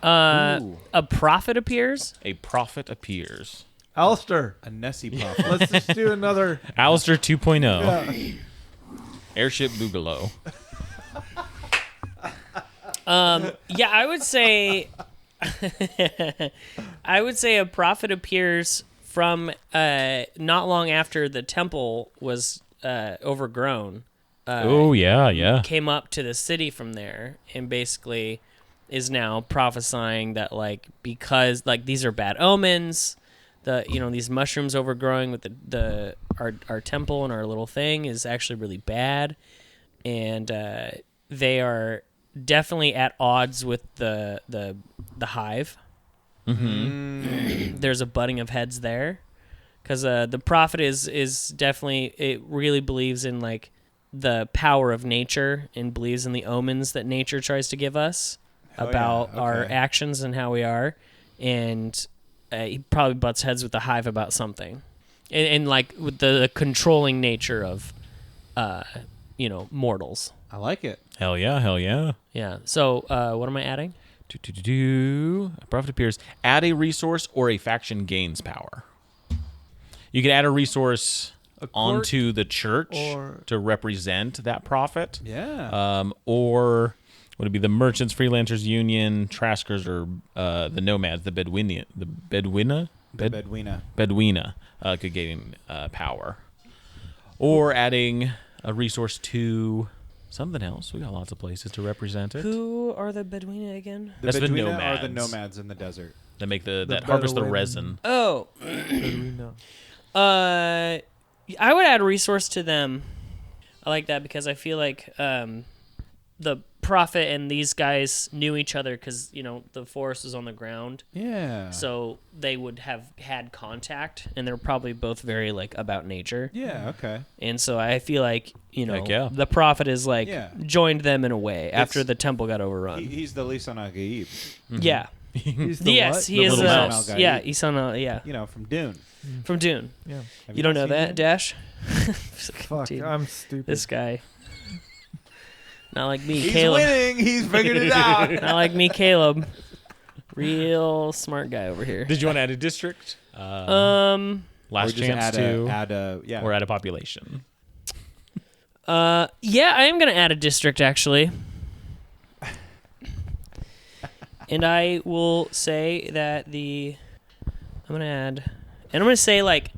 A prophet appears. A prophet appears. Alistair, A Nessie prophet. let's just do another. Alistair 2.0. Yeah. Airship Boogaloo. Yeah, I would say a prophet appears from not long after the temple was overgrown. Oh, yeah. Came up to the city from there and basically is now prophesying that like because like these are bad omens, these mushrooms overgrowing with our temple and our little thing is actually really bad, and they are definitely at odds with the hive. There's a butting of heads there because the prophet is definitely, it really believes in like the power of nature and believes in the omens that nature tries to give us about our actions and how we are, and he probably butts heads with the hive about something, and like with the controlling nature of mortals. I like it. Hell yeah. Yeah. So what am I adding? A prophet appears. Add a resource or a faction gains power. You can add a resource onto the church or- to represent that prophet. Yeah. Or would it be the Merchants, Freelancers Union, Traskers, or the Nomads, the Bedouina? Bedouina could gain power. Or adding a resource to something else. We got lots of places to represent it. Who are the Bedouina again? The That's the Bedouina are the nomads. nomads in the desert. That make that harvest the Bedouin. resin. Oh, We know. I would add a resource to them. I like that because I feel like the prophet and these guys knew each other because the forest was on the ground, Yeah. so they would have had contact, and they're probably both very like about nature. Yeah. Okay. And so I feel like Heck yeah. the prophet is like Yeah. joined them in a way after It's- the temple got overrun. He's the Lisan al-Gaib. Yeah. He's the Yes, what? he The is. little mouse. Yeah, Isan. Yeah, You know, from Dune. from Dune. Yeah. Have You don't guys know seen that, Dune? Dash? Fuck, Dude, I'm stupid. this guy. Not like me, He's Caleb. winning. He's figured it out. Not like me, Caleb. Real smart guy over here. Did you want to add a district? Um. Last Or just chance add to, yeah. or add a population. Yeah, I am gonna add a district actually, and I will say that I'm gonna say like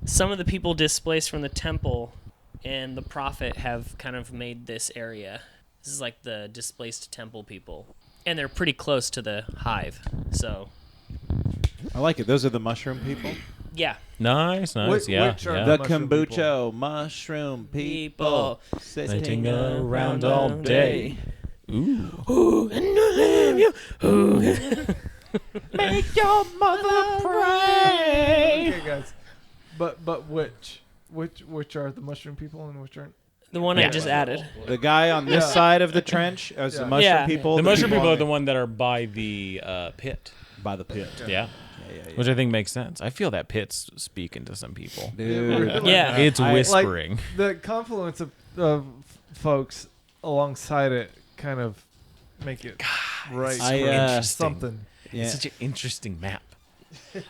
some of the people displaced from the temple and the prophet have kind of made this area. This is like the displaced temple people, and they're pretty close to the hive. So I like it. Those are the mushroom people. yeah, Nice. Which Yeah. are yeah. The mushroom kombucha mushroom people Sitting around all day. Ooh. Make your mother pray. Okay, guys. But which are the mushroom people and which aren't? the one I Yeah. just added. The guy on this Yeah. side of the trench is the Yeah. mushroom Yeah. people. The mushroom people are on the one that are by the pit. by the pit. Yeah. Which I think makes sense. I feel that pit's speaking to some people. Dude. Yeah. It's I- whispering. The confluence of folks alongside it kind of make it right. I, for uh, something. Yeah. It's such an interesting map.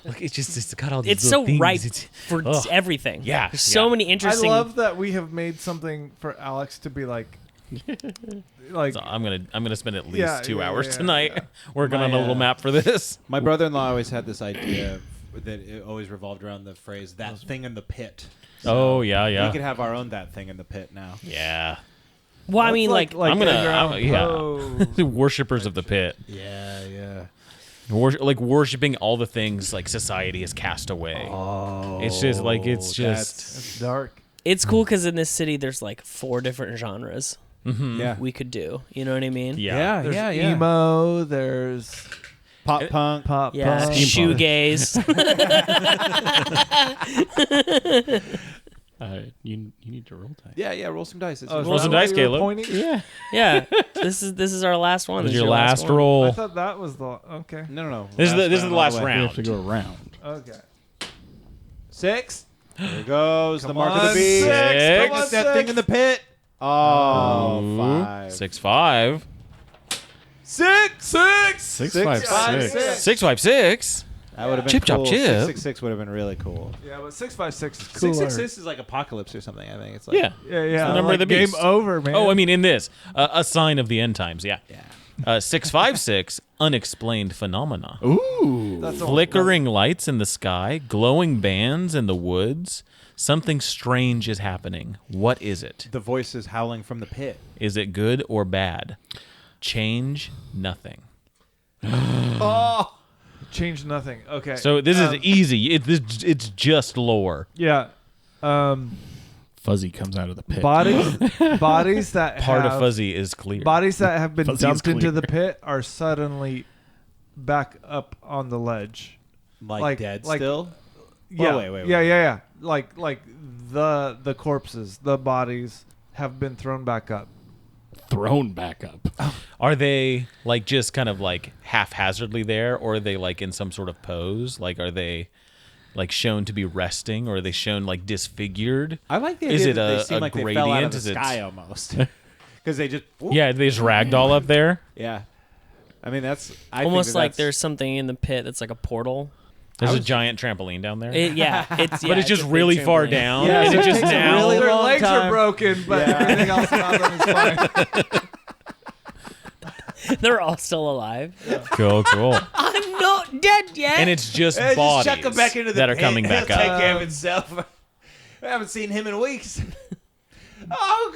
Look, it's got all these It's little so things. ripe It's- for Ugh. everything. Yeah, There's so yeah. many interesting. I love that we have made something for Alex to be like So I'm gonna spend at least Yeah, 2 yeah, hours yeah, tonight yeah. working My, on a little map for this. My brother-in-law always had this idea that it always revolved around the phrase "that thing in the pit." Oh yeah, We could yeah, have our own "that thing in the pit" now. yeah. well, I That's mean, like I'm gonna- Edgar Allan yeah. Poe. Worshippers of the pit, Yeah, yeah. like worshiping all the things like society has cast away. Oh, It's just like it's just that's- It's dark. it's cool because in this city, there's like 4 different genres yeah. we could do. You know what I mean? yeah. There's yeah, yeah. emo. There's Pop punk. pop Yeah, punk. shoegaze. You need to roll dice. Yeah. Roll some dice. Oh, is Roll that some why dice, you were Caleb. pointing? Yeah. Yeah, this is our last one. This This is your last one. roll. I thought that was the okay. No. This is the last all the way. We round. have to go around. Okay. 6. There it goes. the Come mark of on, the beast. Six. Come Look on, at that six. thing in the pit. Oh, Ooh, 5. 6-5. 6. 6, 5, 6. 6-5-6. That would have been Chip, chop, cool. chip. 666 would have been really cool. Yeah, but 656 is cooler. 666 is like apocalypse or something. I think it's like Yeah. Yeah. the number of the game beast. over, man. Oh, I mean, in this, a sign of the end times. Yeah. Yeah. 656. Unexplained phenomena. Ooh. that's all- Flickering lights in the sky, glowing bands in the woods. Something strange is happening. What is it? The voices howling from the pit. Is it good or bad? Change nothing. Oh, Change nothing. Okay. So this is easy. It's just lore. yeah. Fuzzy comes out of the pit. Bodies that Part have, of Fuzzy is clear. bodies that have been Fuzzy is dumped into clear. the pit are suddenly back up on the ledge. like dead like- still? Yeah. wait. Yeah. Like the corpses, the bodies have been thrown back up. Thrown back up. Are they like just kind of like haphazardly there, or are they like in some sort of pose? Like, are they like shown to be resting, or are they shown like disfigured? I like the Is idea it that they a seem like they fell out gradient? of the Is it- sky almost. Because they just... whoop. Yeah, they just ragdoll up there. Yeah. I mean, that's... I Almost think like that's, there's something in the pit that's like a portal. There's a giant trampoline down there. But it's just a big really far trampoline. down, Yeah, and so it it just takes a now. really Their long legs time. are broken, but everything else about them is fine. They're all still alive. Cool. I'm not dead yet. And it's just Just bodies chuck him back into the that are pit. coming back He'll take up. care of himself. I haven't seen him in weeks. Oh,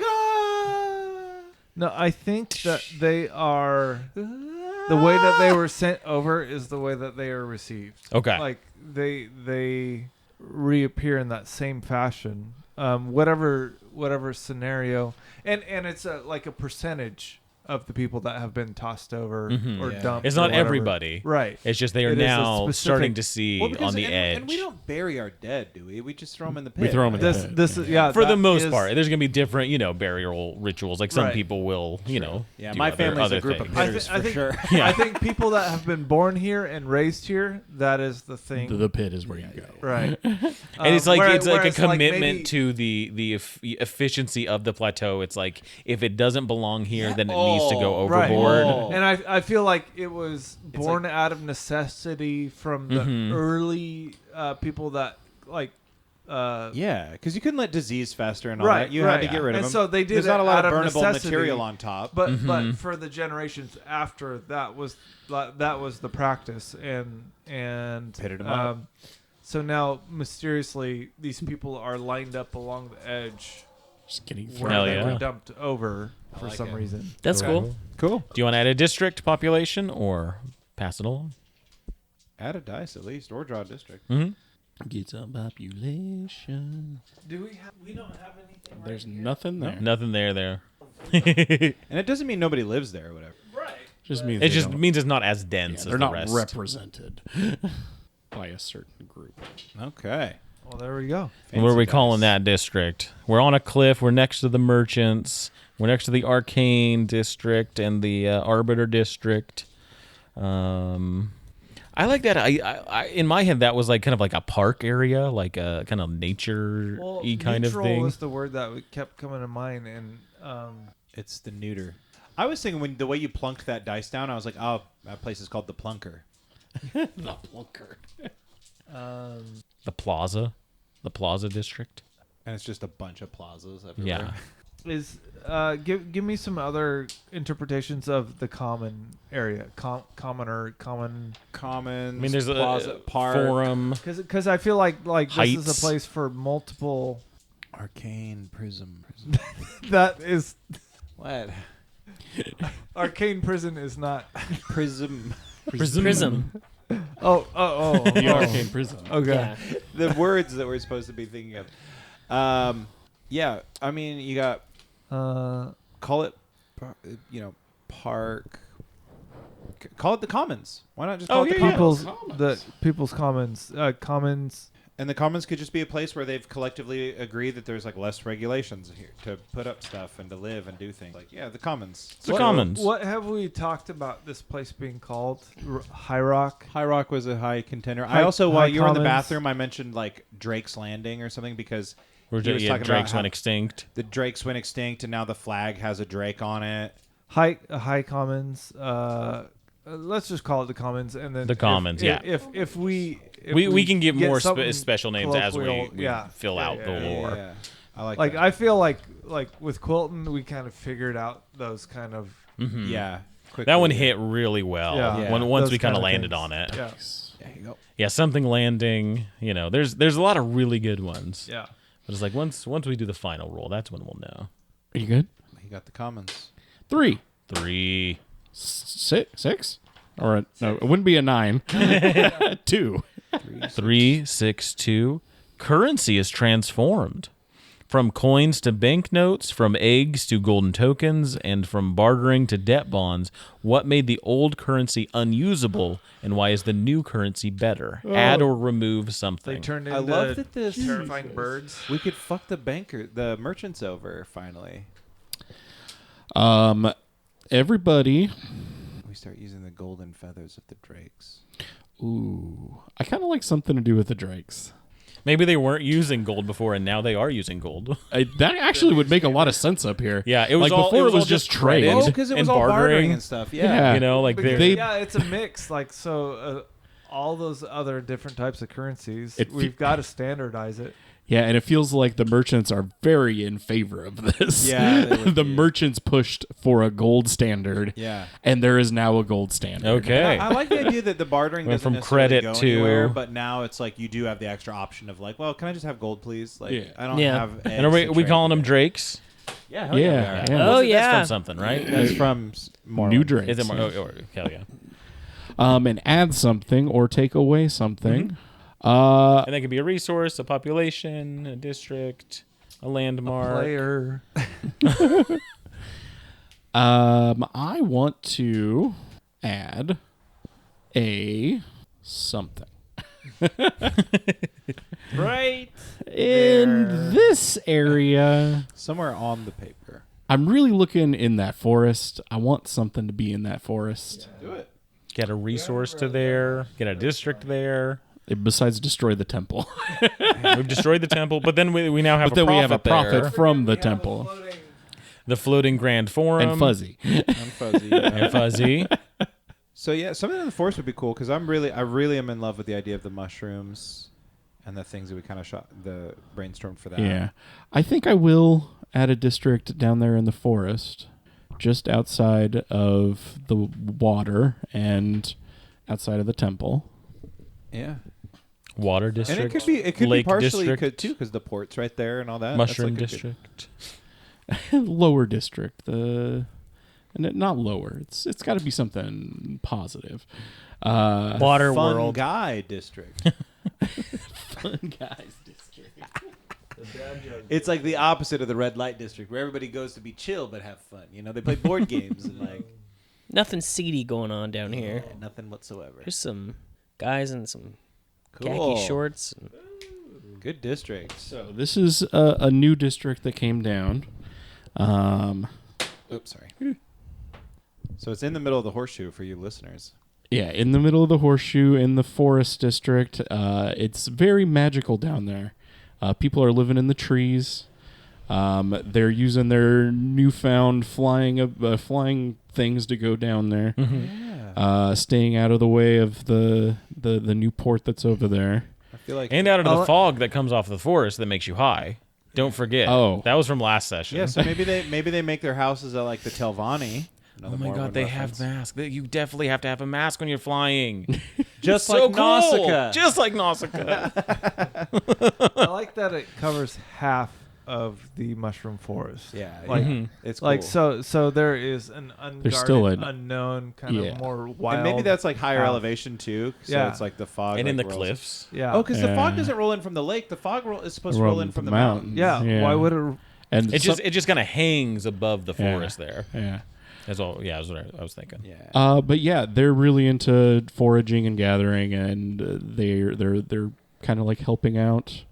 God. No, I think that they are the way that they were sent over is the way that they are received. Okay. Like they reappear in that same fashion. Whatever scenario, and it's like a percentage of the people that have been tossed over or Yeah. dumped. It's or not whatever. everybody. Right. It's just they are It is a now specific- starting to see Well, because- on the edge. And we don't bury our dead, do we? We just throw them in the pit. We throw 'em in the This pit. this is yeah. For the that most is- part, there's gonna be different, burial rituals. Like some Right. people will, Yeah, do my other- family's other a group things. of I, pitters thi- I for think sure. Yeah. I think people that have been born here and raised here, that is the thing. The pit is where you go. Right. And it's like whereas- a whereas, commitment maybe- to the efficiency of the plateau. It's like if it doesn't belong here, then it needs to go Right. overboard. Oh. And I feel like it was born out of necessity from the early people that like Yeah, because you couldn't let disease fester and all Right, that. You had right. to get rid of And them. so they did There's it not a lot out of of burnable necessity. material on top. but for the generations after that was the practice and Pitted 'em up. so now mysteriously these people are lined up along the edge Just getting where thrown. Hell they yeah. were dumped over for like some it. reason. That's Okay. cool. Cool. Do you want to add a district population or pass it along? Add a dice at least, or draw a district. Mm-hmm. Get some population. Do we don't have anything There's nothing there. Nothing there. And it doesn't mean nobody lives there or whatever. Just means It they just don't- means it's not as dense as they're the not rest. represented by a certain group. Okay. Well, there we go. What are we Fancy calling dice. that district? We're on a cliff. We're next to the merchants. We're next to the arcane district and the arbiter district. I like that. I in my head that was like kind of like a park area, like a kind of nature-y kind of neutral thing. was the word that kept coming to mind, and It's the neuter. I was thinking when the way you plunked that dice down, I was like, oh, that place is called the Plunker. The plunker. The Plaza district. And it's just a bunch of plazas everywhere. Yeah. is give me some other interpretations of the common area, common. Commons, I mean, there's plaza, a park, forum. Because I feel like this is Heights. a place for multiple. arcane prism. That is What? arcane prison is not. Prism. Prism. Oh. The arcane prison. Okay. Yeah. The words that we're supposed to be thinking of. Yeah, I mean, you got call it, park. Call it the commons. Why not just call it the commons? People's commons. And the Commons could just be a place where they've collectively agreed that there's like less regulations here to put up stuff and to live and do things. Like, yeah, the Commons. It's the Commons. What have we talked about this place being called? High Rock? High Rock was a high contender. High- I also, while High you were in the Commons. bathroom, I mentioned like Drake's Landing or something because We're he was yeah, talking Drakes about went how extinct. the Drakes went extinct and now the flag has a Drake on it. High Commons. Let's just call it the Commons, and then The Commons, yeah. If we We can give get more something special names as we colloquial, fill out the lore. Yeah. I like Like that. I feel like with Quilton, we kind of figured out those kind of Yeah. Quickly. That one hit really well. Yeah. Once those we kind of kinda landed things. on it. Yeah, There you go. Yeah, something landing. You know, there's a lot of really good ones. yeah. But it's like once we do the final roll, that's when we'll know. Are you good? He got the Commons. 3, 3. 6, or no, it wouldn't be a 9. 2. 3, 6, 2. Currency is transformed. From coins to banknotes, from eggs to golden tokens, and from bartering to debt bonds, what made the old currency unusable, and why is the new currency better? Add or remove They something. turned into I love that this terrifying birds. We could fuck the merchants over finally. Everybody. We start using the golden feathers of the drakes. Ooh, I kind of like something to do with the Drakes. Maybe they weren't using gold before, and now they are using gold. That actually would make a lot of sense up here. Yeah, it was like all before. It all was just trade. credit Oh, because it was and all bartering bartering. and stuff. Yeah. Yeah. You know, like Because, they yeah, it's a mix. Like so, all those other different types of currencies, It fe- we've got to standardize it. Yeah, and it feels like the merchants are very in favor of this. Yeah, they would the be. merchants pushed for a gold standard. Yeah. And there is now a gold standard. okay. I like the idea that the bartering Went doesn't from necessarily credit go to- anywhere, but now it's like you do have the extra option of like, well, can I just have gold, please? Like, Yeah. I don't Yeah. have. And are we eggs to calling trade them with. Drakes? Yeah, hell Yeah, we are. yeah. That's Oh, yeah. from something, right? That's from Morrowind. New Drakes. Is it more? Oh, hell yeah. And add something or take away something. And that could be a resource, a population, a district, a landmark. Player. I want to add a something. Right. In this area, Somewhere on the paper. I'm really looking in that forest. I want something to be in that forest. Do it. Get a resource to there. Get a district there. Besides destroy the temple. We've destroyed the temple, but then we now have But then we have a profit there. from the temple. The floating Grand Forum And Fuzzy. I'm fuzzy. and Fuzzy. So yeah, something in the forest would be cool because I really am in love with the idea of the mushrooms and the things that we kind of the brainstormed for that. Yeah. I think I will add a district down there in the forest, just outside of the water and outside of the temple. Yeah. Water district. And it could be Lake partially district. could too because the port's right there and all that. Mushroom That's like a good- district. Lower district. Not lower. It's got to be something positive. Water Fun World. guy district. Guys district. It's like the opposite of the red light district where everybody goes to be chill but have fun. You know, they play board games and like Nothing seedy going on down here. nothing whatsoever. There's some guys in some Cool. khaki shorts. Good district. So this is a new district that came down. Oops, sorry. So it's in the middle of the horseshoe for you listeners. Yeah, in the middle of the horseshoe in the forest district. It's very magical down there. People are living in the trees. They're using their newfound flying things to go down there. Staying out of the way of the new port that's over there. I feel like And out of the fog that comes off the forest that makes you high. Don't forget. Oh. That was from last session. yeah. So maybe they make their houses at like the Telvanni. Oh my god, they have masks. You definitely have to have a mask when you're flying. just So like cool. Nausicaa. Just like Nausicaa. I like that it covers half of the mushroom forest. Yeah, Like, it's cool. like so there is an unguarded, still an- unknown kind Yeah. of more wild. and maybe that's like higher path. elevation too. So Yeah. it's like the fog. and like in the rolls- cliffs. Yeah. Oh, because the fog Yeah. doesn't roll in from the lake. The fog is supposed to roll in from the mountain. yeah. Why would it? And It just kind of hangs above the Yeah. forest there. yeah. That's all. Yeah, that's what I was thinking. Yeah. But yeah, they're really into foraging and gathering, and they're kind of like helping out.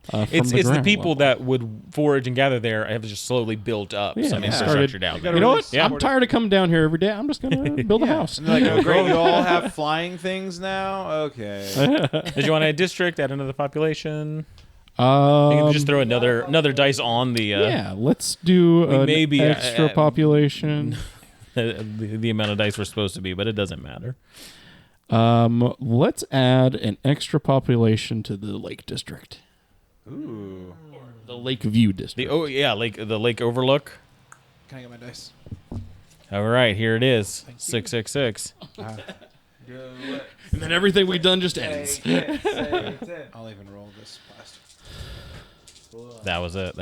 From It's the ground people level. that would forage and gather there have just slowly built up Yeah. some Yeah. infrastructure down there. You know what? Yeah. I'm tired of coming down here every day. I'm just gonna build a house. And they're like, oh, great, you all have flying things now? Okay. Did you want to add district, add another population? You Um, can just throw another dice on the yeah, let's do an maybe, extra population. the amount of dice we're supposed to be, but it doesn't matter. Let's add an extra population to the Lake District. Ooh. The Lakeview District. The lake overlook. Can I get my dice? All right, here it is. 666. And then everything we've done just ends. I'll even roll this plastic. That was it.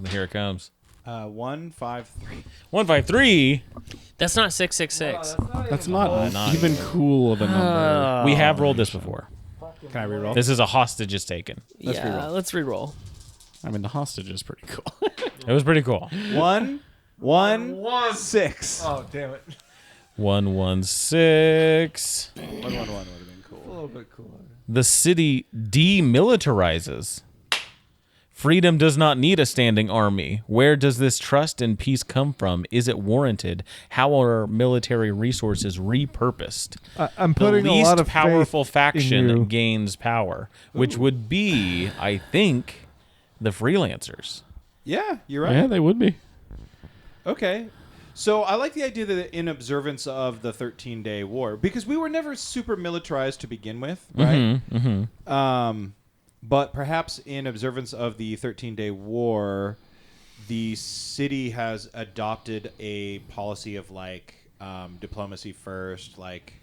Here it comes. 153. 153. That's not 666. That's not not even cool of a number. We have rolled this before. Can I reroll? This is a hostage is taken. Let's reroll. I mean, the hostage is pretty cool. It was pretty cool. 1, 6. Oh, damn it. 116. 1, 1, 1 would have been cool. A little bit cooler. The city demilitarizes. Freedom does not need a standing army. Where does this trust and peace come from? Is it warranted? How are military resources repurposed? I'm The putting a least lot of powerful faith in faction you. gains power, which would be, I think, the freelancers. Yeah, you're right. Yeah, they would be. Okay. So I like the idea that in observance of the 13-day war, because we were never super militarized to begin with, right? But perhaps in observance of the 13-day war, the city has adopted a policy of like diplomacy first, like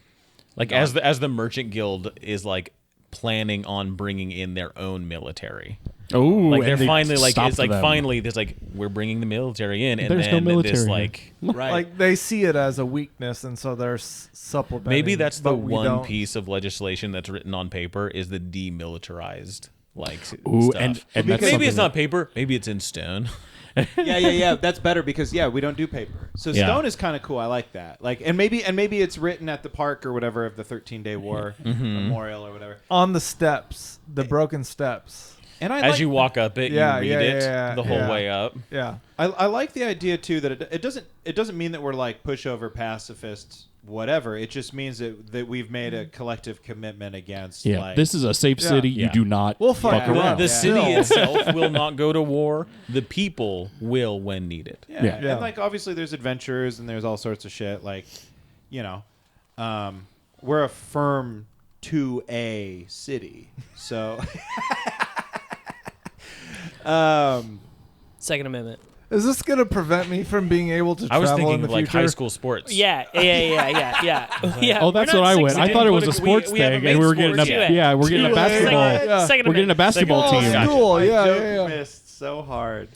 As the merchant guild is like planning on bringing in their own military. Oh, Like and they're they finally like stopped it's like them. finally there's like we're bringing the military in, and There's no then military this here. like right. Like they see it as a weakness, and so they're supplementing. maybe that's the but we one don't. piece of legislation that's written on paper is the demilitarized like Ooh, stuff. and that's maybe it's something not paper, maybe it's in stone. yeah. That's better because we don't do paper. So Yeah. stone is kind of cool. I like that. Like, and maybe it's written at the park or whatever of the 13-day war memorial or whatever. On the steps, the broken steps. And I As like, you walk up it, Yeah, you read yeah, it yeah, the whole yeah. way up. Yeah. I like the idea too that it doesn't mean that we're like pushover pacifists, whatever. It just means that we've made a collective commitment against. Yeah, like, this is a safe city. Yeah. You do not We'll fuck fuck around. around. The Yeah. city No. itself will not go to war. The people will when needed. Yeah. Yeah. Yeah. And like obviously there's adventures and there's all sorts of shit. Like, we're a firm 2A city, so. Second Amendment. Is this going to prevent me from being able to I was travel in thinking the like future? high school sports. Yeah. Oh, that's what I went. I thought it was a sports we haven't thing, made and we were getting sports a yet. we're getting a 2A. basketball. Yeah. Second We're getting a Amendment. basketball Oh, team. Gotcha. cool. My Yeah, joke yeah, yeah. missed so hard.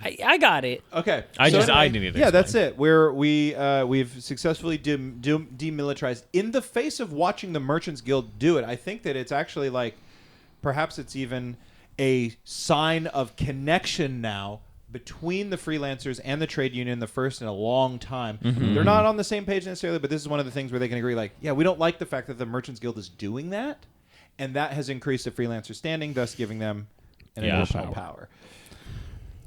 I got it. Okay. I so didn't need to Yeah, explain. that's it. We've successfully demilitarized in the face of watching the Merchants Guild do it. I think that it's actually like perhaps it's even a sign of connection now between the freelancers and the trade union, the first in a long time. They're not on the same page necessarily, but this is one of the things where they can agree like, yeah, we don't like the fact that the Merchants Guild is doing that, and that has increased the freelancer standing, thus giving them an Yeah. additional power.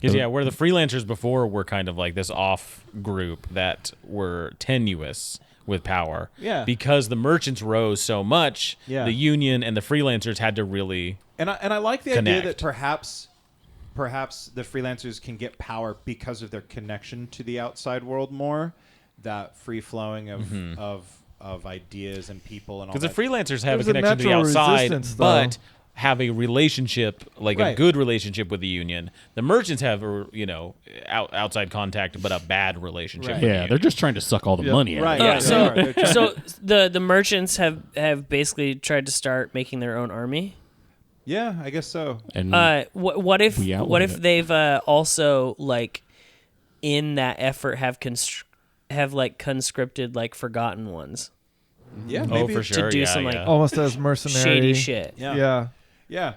Because where the freelancers before were kind of like this off group that were tenuous with power. Yeah. Because the merchants rose so much, Yeah. the union and the freelancers had to really. And I like the idea Connect. that perhaps the freelancers can get power because of their connection to the outside world more, that free flowing of ideas and people and all Because that. the freelancers have a There's a connection to the natural outside, resistance, though. but have a relationship, like a Right. good relationship with the union. The merchants have, outside contact, but a bad relationship Right. with the Yeah, union. they're just trying to suck all the money out. Right. Yeah. right, So right. They're trying so to- the merchants have basically tried to start making their own army. yeah, I guess so. And What if We outlined what if it. they've also like in that effort have conscripted like forgotten ones Yeah, Oh, maybe for it's- sure. do yeah, some, like, yeah. Almost as mercenary. shady shit. Yeah. Yeah. Yeah.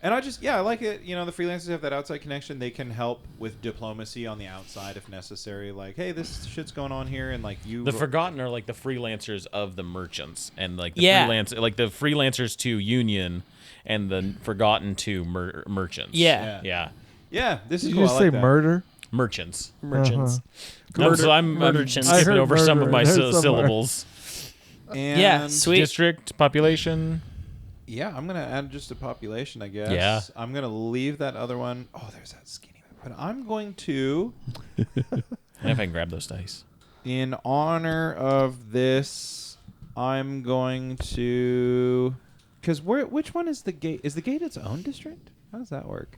And I like it. The freelancers have that outside connection. They can help with diplomacy on the outside if necessary. Like, hey, this shit's going on here, and like you. The forgotten are like the freelancers of the merchants, and like the Yeah. freelancers to union, and the Forgotten 2 merchants. Yeah. Yeah. This is Did cool. you I say like that. murder? Merchants. Merchants. So I'm Murderchants. I skipping heard over some of murder. my I heard somewhere. syllables. And Yeah, sweet. District, population. Yeah, I'm gonna add just a population, I guess. Yeah. I'm gonna leave that other one. Oh, there's that skinny one. But I'm going to, And if I can grab those dice. in honor of this, I'm going to, because which one is the gate? Is the gate its own district? How does that work?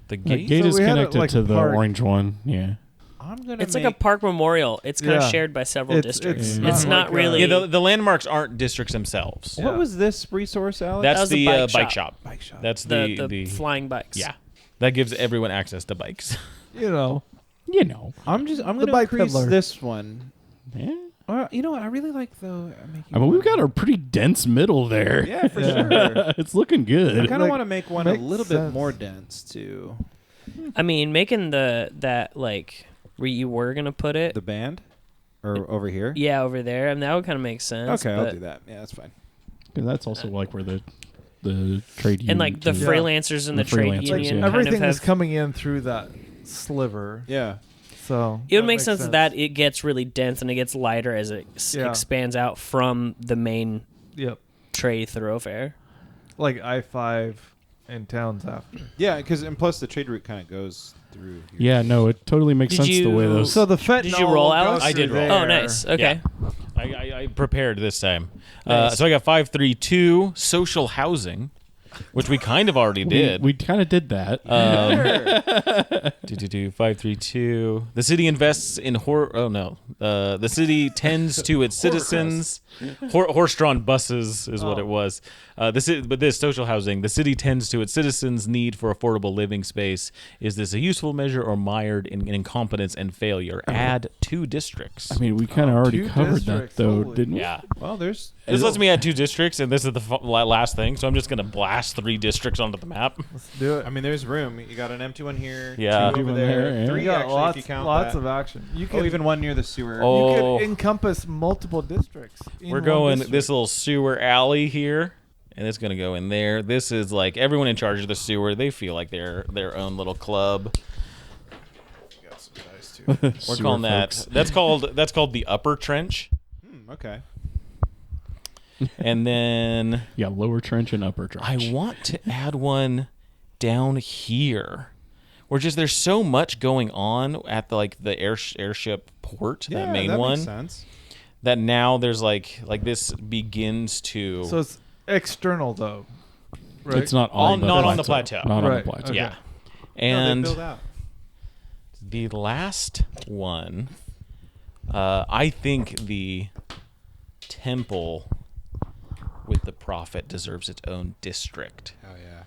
The The gate. gate So is we had it connected like to a the park. orange one. Yeah. I'm gonna. It's like a park memorial. It's kind of Yeah. shared by several It's- districts. it's It's not not like really. Yeah, the landmarks aren't districts themselves. What was this resource, Alex? That's was a the bike bike shop. shop. bike shop. That's the the flying bikes. yeah. That gives everyone access to bikes. You know. You know. I'm gonna bike increase peddler. this one. Yeah. You know what? I really like the. I mean, we've got a pretty dense middle there. Yeah, for Yeah. sure. It's looking I good. kind of Like, want to make one a makes little bit sense. more dense too. I mean, making that like where you were gonna put it. The band, or over here. Yeah, over there. I mean, that would kind of make sense. Okay, I'll but- do that. Yeah, that's fine. 'Cause that's also like where the trade union And like the too. freelancers and the The trade freelancers, union. yeah. Kind Everything of is have, coming in through that sliver. Yeah. So It would that make makes sense that it gets really dense and it gets lighter as it Yeah. expands out from the main Yep. trade thoroughfare. Like I-5 and towns after. Yeah, because and plus the trade route kind of goes through. Here. Yeah, no, it totally makes Did sense the way you- those. So the fentanyl. Did you roll, will go Alex? I did through roll. there. Oh, nice. Okay. I prepared this time. Nice. So I got 532 social housing, which we kind of already did. We kind of did that. 532. The city invests in the city tends to its citizens. Horse-drawn buses is what it was. But this social housing, the city tends to its citizens' need for affordable living space. Is this a useful measure or mired in incompetence and failure? Add 2 districts. I mean, we kind of already 2 covered that, districts, though, holy- didn't we? Yeah. Well, there's. This lets me add 2 districts, and this is the last thing. So I'm just gonna blast 3 districts onto the map. Let's do it. I mean, there's room. You got an empty one here. Yeah. 2 over One there. there, yeah. 3 we got actually, if you count lots that. of action. You can even one near the sewer. Oh. you could encompass multiple districts. in We're one going district. this little sewer alley here, and it's gonna go in there. This is like everyone in charge of the sewer. They feel like they're their own little club. Got some dice too. We're Sewer calling that. folks. That's called the upper trench, Okay. and then Yeah, lower trench and upper trench. I want to add one down here. Where just there's so much going on at the airship port, Yeah, that main that one, makes sense. that now there's like this begins to So it's external though, right? It's not on the not plateau. on the plateau. Not on Right, the plateau. okay. yeah. No, And they build out. the last one, I think the temple with the prophet deserves its own district. Oh yeah.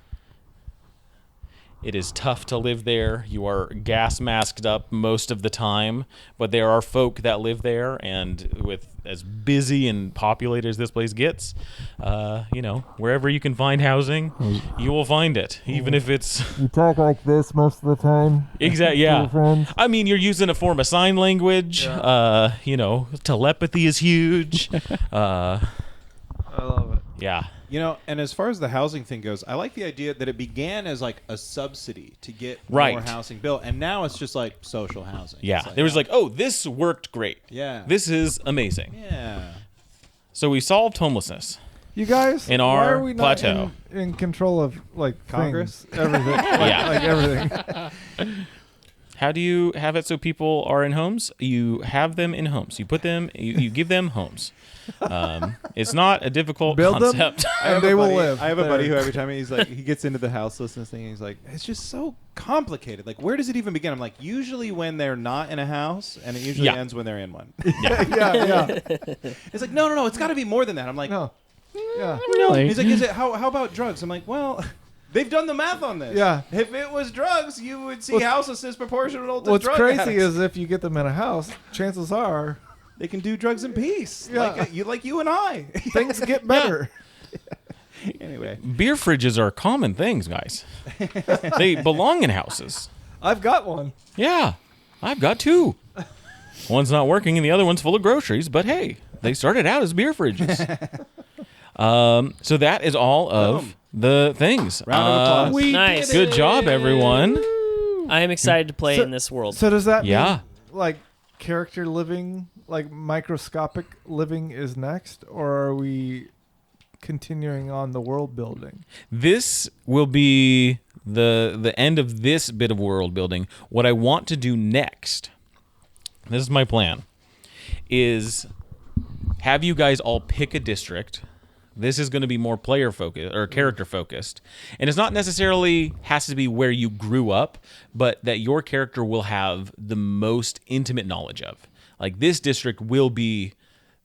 It is tough to live there. You are gas masked up most of the time, but there are folk that live there, and with as busy and populated as this place gets, wherever you can find housing, you will find it, even if it's You talk like this most of the time. exactly yeah. friends. I mean, you're using a form of sign language. Telepathy is huge. I love it. Yeah. You know, and as far as the housing thing goes, I like the idea that it began as like a subsidy to get Right. more housing built, and now it's just like social housing. Yeah. It's There was like, oh, this worked great. yeah, This is amazing. yeah. So we solved homelessness. You guys, In why our are we not plateau. in control of like Congress? things, everything, Yeah. like everything. How do you have it so people are in homes? You have them in homes. You put them. You give them homes. It's not a difficult Build them? concept. And they will live. I have a buddy there. who every time he's like, he gets into the houselessness thing, he's like, it's just so complicated. Like, where does it even begin? I'm like, usually when they're not in a house, and it usually Yeah. ends when they're in one. yeah. It's like, no, it's got to be more than that. I'm like, No. Yeah. Really? he's like, is it how about drugs? I'm like, well. They've done the math on this. Yeah. If it was drugs, you would see What's- houselessness proportional to What's drug crazy addicts. is if you get them in a house, chances are They can do drugs in peace. Yeah. Like you and I. things get better. Anyway. Beer fridges are common things, guys. They belong in houses. I've got one. Yeah, I've got 2. One's not working, and the other one's full of groceries. But hey, they started out as beer fridges. So that is all of the things. Round of applause. We Nice. did Good job, everyone. I am excited to play in this world. So does that Yeah. mean like character living, like microscopic living is next, or are we continuing on the world building? This will be the end of this bit of world building. What I want to do next, this is my plan, is have you guys all pick a district. This is going to be more player focused or character focused. And it's not necessarily has to be where you grew up, but that your character will have the most intimate knowledge of. Like this district will be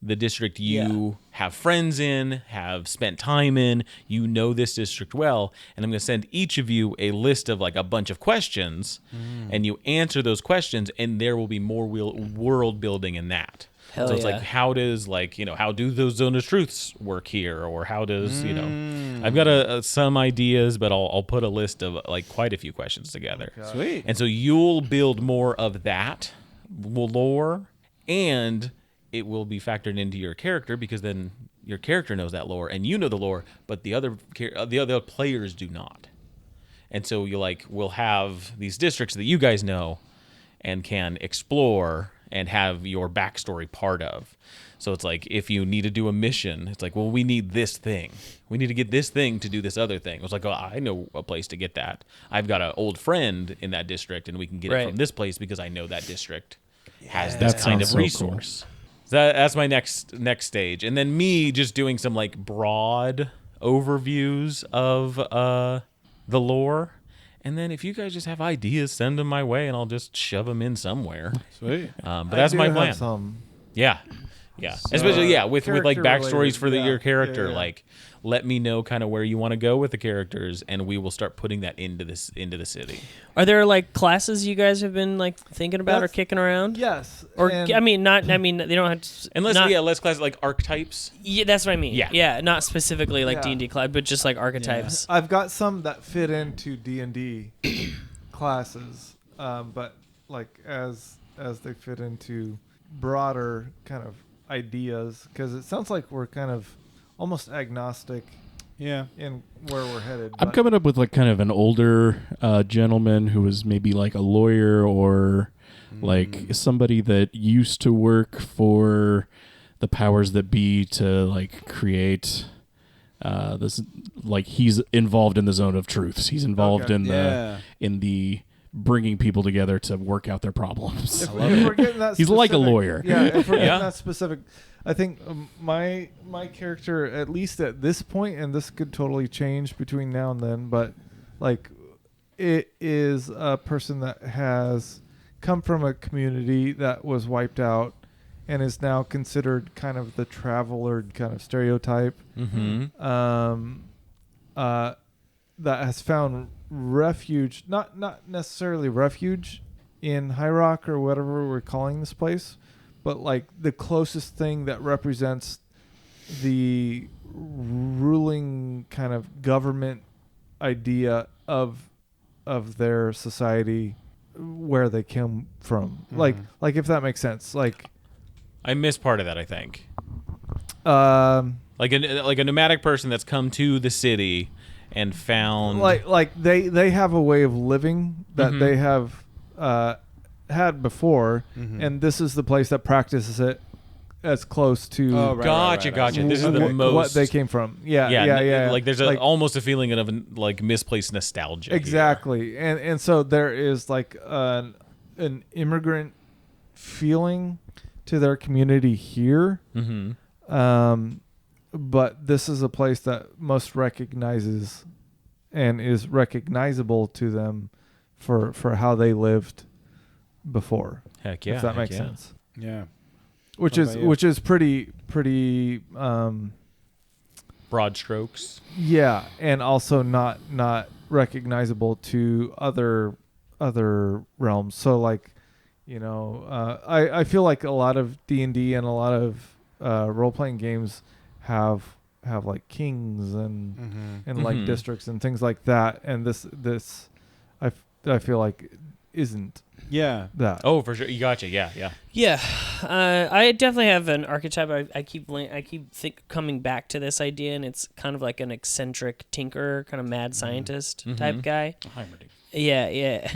the district you have friends in, have spent time in, you know this district well, and I'm going to send each of you a list of like a bunch of questions, and you answer those questions, and there will be more world building in that. Hell So it's yeah. like, how does how do those zone of truths work here, or how does I've got some ideas, but I'll put a list of like quite a few questions together. Sweet. And so you'll build more of that lore, and it will be factored into your character because then your character knows that lore and you know the lore, but the other players do not. And so we'll have these districts that you guys know and can explore and have your backstory part of. So it's like if you need to do a mission, it's like, well, we need this thing. We need to get this thing to do this other thing. It's like, oh, I know a place to get that. I've got an old friend in that district, and we can get it from this place because I know that district has this That kind of sounds so cool. resource. So that's my next stage. And then me just doing some like broad overviews of the lore. And then if you guys just have ideas, send them my way, and I'll just shove them in somewhere. Sweet. But that's my plan. Yeah. Especially with like character backstories related, for your character. yeah. Like, let me know kind of where you want to go with the characters, and we will start putting that into the city. Are there like classes you guys have been like thinking about or That's- kicking around? Yes. Or and they don't have to. And let's class like archetypes. Yeah, that's what I mean. Yeah. Not specifically like Yeah. D&D class, but just like archetypes. I've got some that fit into D&D classes, but like as they fit into broader kind of ideas, because it sounds like we're kind of almost agnostic Yeah. in where we're headed. I'm but- coming up with like kind of an older gentleman who was maybe like a lawyer or like somebody that used to work for the powers that be to like create this, like he's involved in the zone of truths. He's involved Okay. in Yeah. the bringing people together to work out their problems. If we're getting that He's like a specific- lawyer. Yeah, if we're Yeah. getting that specific, I think my character, at least at this point, and this could totally change between now and then, but like it is a person that has come from a community that was wiped out and is now considered kind of the traveler kind of stereotype. Mm-hmm. That has found refuge, not necessarily refuge in High Rock or whatever we're calling this place, but like the closest thing that represents the ruling kind of government idea of their society where they came from. Like if that makes sense. Like I missed part of that, I think. um Like a nomadic person that's come to the city and found like they have a way of living that they have had before, and this is the place that practices it as close to Oh, right. Gotcha. This is the what, most what they came from. Yeah. Like there's almost a feeling of like misplaced nostalgia. exactly, and so there is like an immigrant feeling to their community here. Mm-hmm. But this is a place that most recognizes and is recognizable to them for how they lived before. Heck yeah. if that heck makes yeah. sense. Yeah. Which What is about you? which is pretty Broad strokes. yeah, and also not recognizable to other realms. So like, I feel like a lot of D&D and a lot of role playing games have like kings and like Mhm. districts and things like that. And this I feel like isn't Yeah. that. Oh, for sure. You gotcha. Yeah. Yeah, I definitely have an archetype. I keep coming back to this idea, and it's kind of like an eccentric tinkerer, kind of mad scientist type guy. Heimerdinger. Yeah.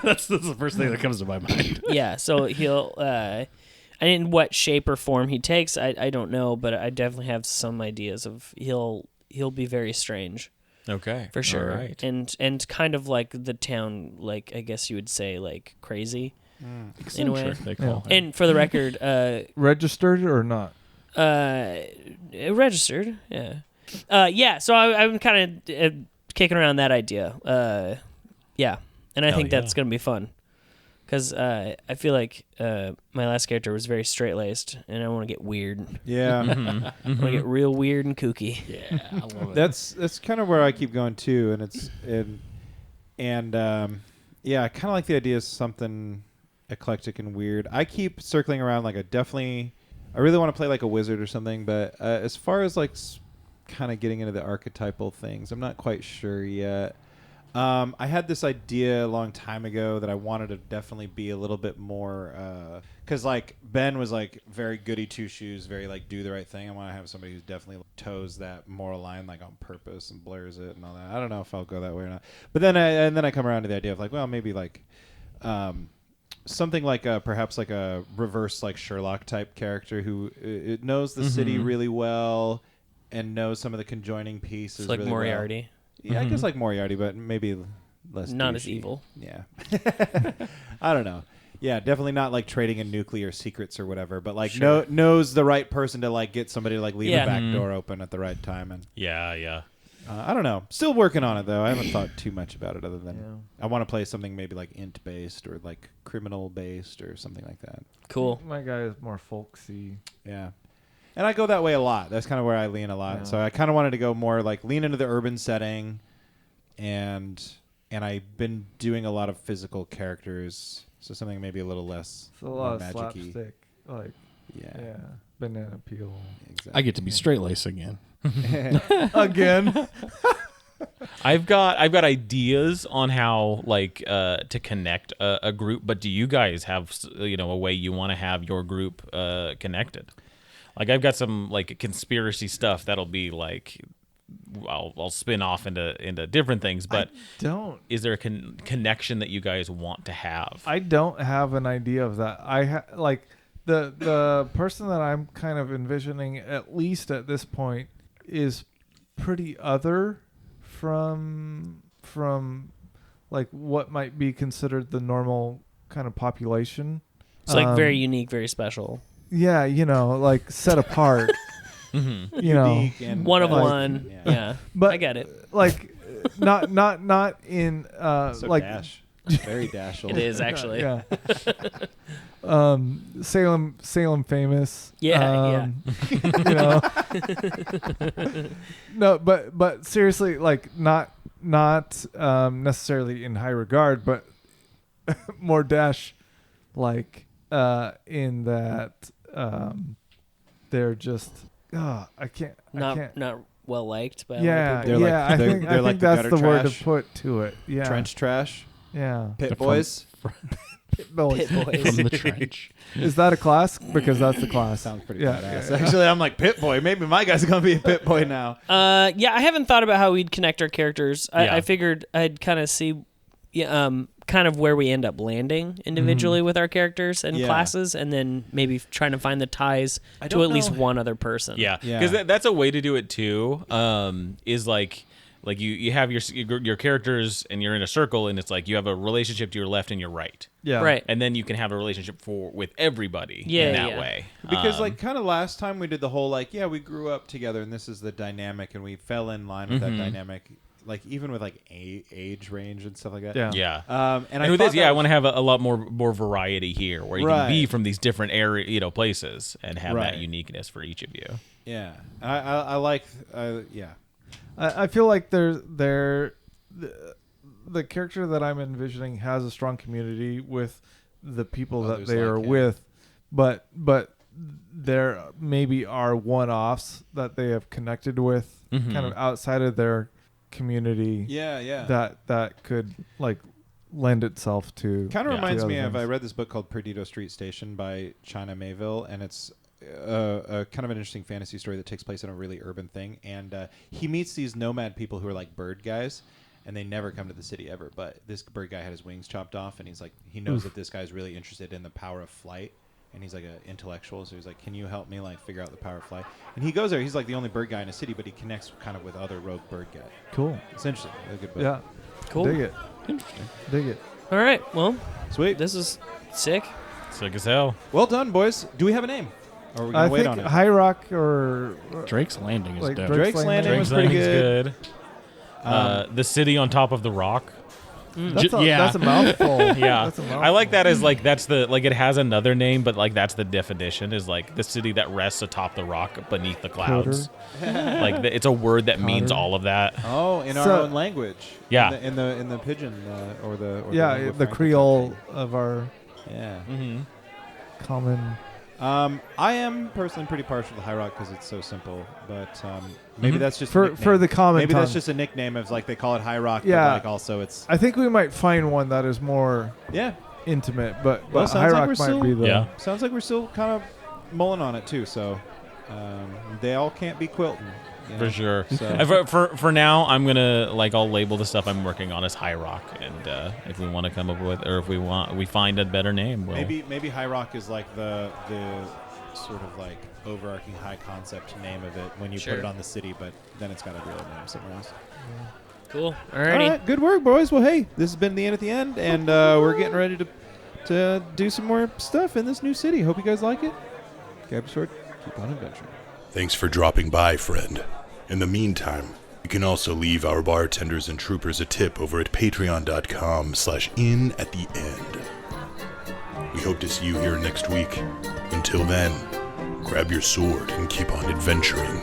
That's the first thing that comes to my mind. Yeah, so he'll and in what shape or form he takes, I don't know, but I definitely have some ideas of he'll be very strange Okay. for sure. All right. And kind of like the town, like I guess you would say like crazy in a way. Eccentric, they call him. And for the record, Registered or not? registered, yeah. So I'm kind of kicking around that idea. Yeah, and I Hell think yeah. that's gonna be fun because I feel like my last character was very straight laced, and I want to get weird. Yeah. I want to get real weird and kooky. Yeah, I love it. That's kind of where I keep going too, and yeah, I kind of like the idea of something eclectic and weird. I keep circling around like I really want to play like a wizard or something, but as far as like kind of getting into the archetypal things, I'm not quite sure yet. I had this idea a long time ago that I wanted to definitely be a little bit more, because like Ben was like very goody two shoes, very like do the right thing. I want to have somebody who definitely toes that moral line like on purpose and blurs it and all that. I don't know if I'll go that way or not. But then I come around to the idea of like, well, maybe like something like perhaps like a reverse like Sherlock type character who it knows the city really well and knows some of the conjoining pieces. It's like really Moriarty. Well. Yeah, I guess like Moriarty, but maybe less. Not as douchey. evil. Yeah. I don't know. Yeah, definitely not like trading in nuclear secrets or whatever, but like Sure. knows the right person to like get somebody to like leave Yeah. the back door open at the right time. And Yeah. I don't know. Still working on it though. I haven't thought too much about it other than Yeah. I want to play something maybe like int based or like criminal based or something like that. Cool. My guy is more folksy. Yeah. And I go that way a lot. That's kind of where I lean a lot. Yeah. So I kind of wanted to go more like lean into the urban setting, and I've been doing a lot of physical characters, so something maybe a little less It's a lot of magic-y. slapstick. Like, Yeah. banana peel. Exactly. I get to be straight laced again. Again. I've got ideas on how like to connect a group, but do you guys have a way you want to have your group connected? Like I've got some like conspiracy stuff that'll be like I'll spin off into different things, but Don't. is there a connection that you guys want to have? I don't have an idea of that. Like the person that I'm kind of envisioning, at least at this point, is pretty other from like what might be considered the normal kind of population. It's like very unique, very special. Yeah, like set apart. Unique and One of like- one. Yeah. But I get it. Like not in So like dash. Very dashful. It is actually. Yeah. Salem famous. Yeah, No, but seriously, like not necessarily in high regard, but more dash, like in that they're just I can't. Not well liked by Yeah, a lot of people. They're yeah. like- I they're- think they're like the that's gutter the word trash. to put to it. Yeah. Trench trash. Yeah. Pit The boys. Boys. Pit boys. From the trench. Is that a class? Because that's the class. Sounds pretty Yeah, badass. yeah. Actually, I'm like pit boy. Maybe my guy's gonna be a pit boy now. Yeah, I haven't thought about how we'd connect our characters. Yeah. I figured I'd kind of see, kind of where we end up landing individually with our characters and Yeah. classes, and then maybe trying to find the ties I to don't at least know. one other person. Yeah, Yeah. because that's a way to do it too. Is like you have your characters and you're in a circle, and it's like you have a relationship to your left and your right, Yeah. Right. and then you can have a relationship with everybody Yeah, in that yeah. way. Because like kind of last time we did the whole like we grew up together and this is the dynamic and we fell in line with that dynamic, like even with like age range and stuff like that. Yeah. yeah. And And with thought this, that I was- want to have a lot more variety here, where you Right. can be from these different places and have Right. that uniqueness for each of you. Yeah, I like I feel like the character that I'm envisioning has a strong community with the people that Others they are like him. with, but there maybe are one-offs that they have connected with, kind of outside of their community. yeah. That could like lend itself to. Kind of Yeah. reminds to me other of, I things. read this book called Perdido Street Station by China Mayville, and it's a kind of an interesting fantasy story that takes place in a really urban thing. And he meets these nomad people who are like bird guys, and they never come to the city ever. But this bird guy had his wings chopped off, and he's like, he knows that this guy's really interested in the power of flight. And he's like an intellectual, so he's like, "Can you help me like figure out the power of flight?" And he goes there. He's like the only bird guy in a city, but he connects kind of with other rogue bird guys. Cool. It's interesting. It's a good book. Yeah. Cool. Dig it. Interesting. Dig it. All right. Well, Sweet. this is sick. Sick as hell. Well done, boys. Do we have a name? Or are we I gonna wait think on it? High Rock or Drake's Landing is Like dope. Drake's Landing was Drake's pretty Landing's good. The city on top of the rock. that's a, yeah. that's a mouthful. Yeah, That's a mouthful. I like that as like that's the like it has another name, but like that's the definition is like the city that rests atop the rock beneath the clouds. Like it's a word that means Cotter. all of that. Oh, in our So- own language. Yeah. In the pidgin or the Yeah, lingua the franca Creole thing. of our Yeah. Mm-hmm. common. I am personally pretty partial to High Rock because it's so simple, but maybe that's just a For nickname. the common Maybe that's tongue. just a nickname of like they call it High Rock, Yeah. but like also it's I think we might find one that is more yeah. intimate, but Well, High sounds like Rock we're might still- be the. Yeah. Sounds like we're still kind of mulling on it too. So they all can't be quilting. you know? For sure. So- And for now, I'm gonna like I'll label the stuff I'm working on as High Rock, and if we want to come up with or if we find a better name, we'll Maybe High Rock is like the sort of like overarching high concept name of it when you Sure. put it on the city, but then it's got a real name somewhere else. Cool. All Alrighty. right, good work, boys. Well, hey, this has been the end at the end, and we're getting ready to do some more stuff in this new city. Hope you guys like it. Gabby Sword, keep on adventuring. Thanks for dropping by, friend. In the meantime, you can also leave our bartenders and troopers a tip over at patreon.com/in@the-end. We hope to see you here next week. Until then, grab your sword and keep on adventuring.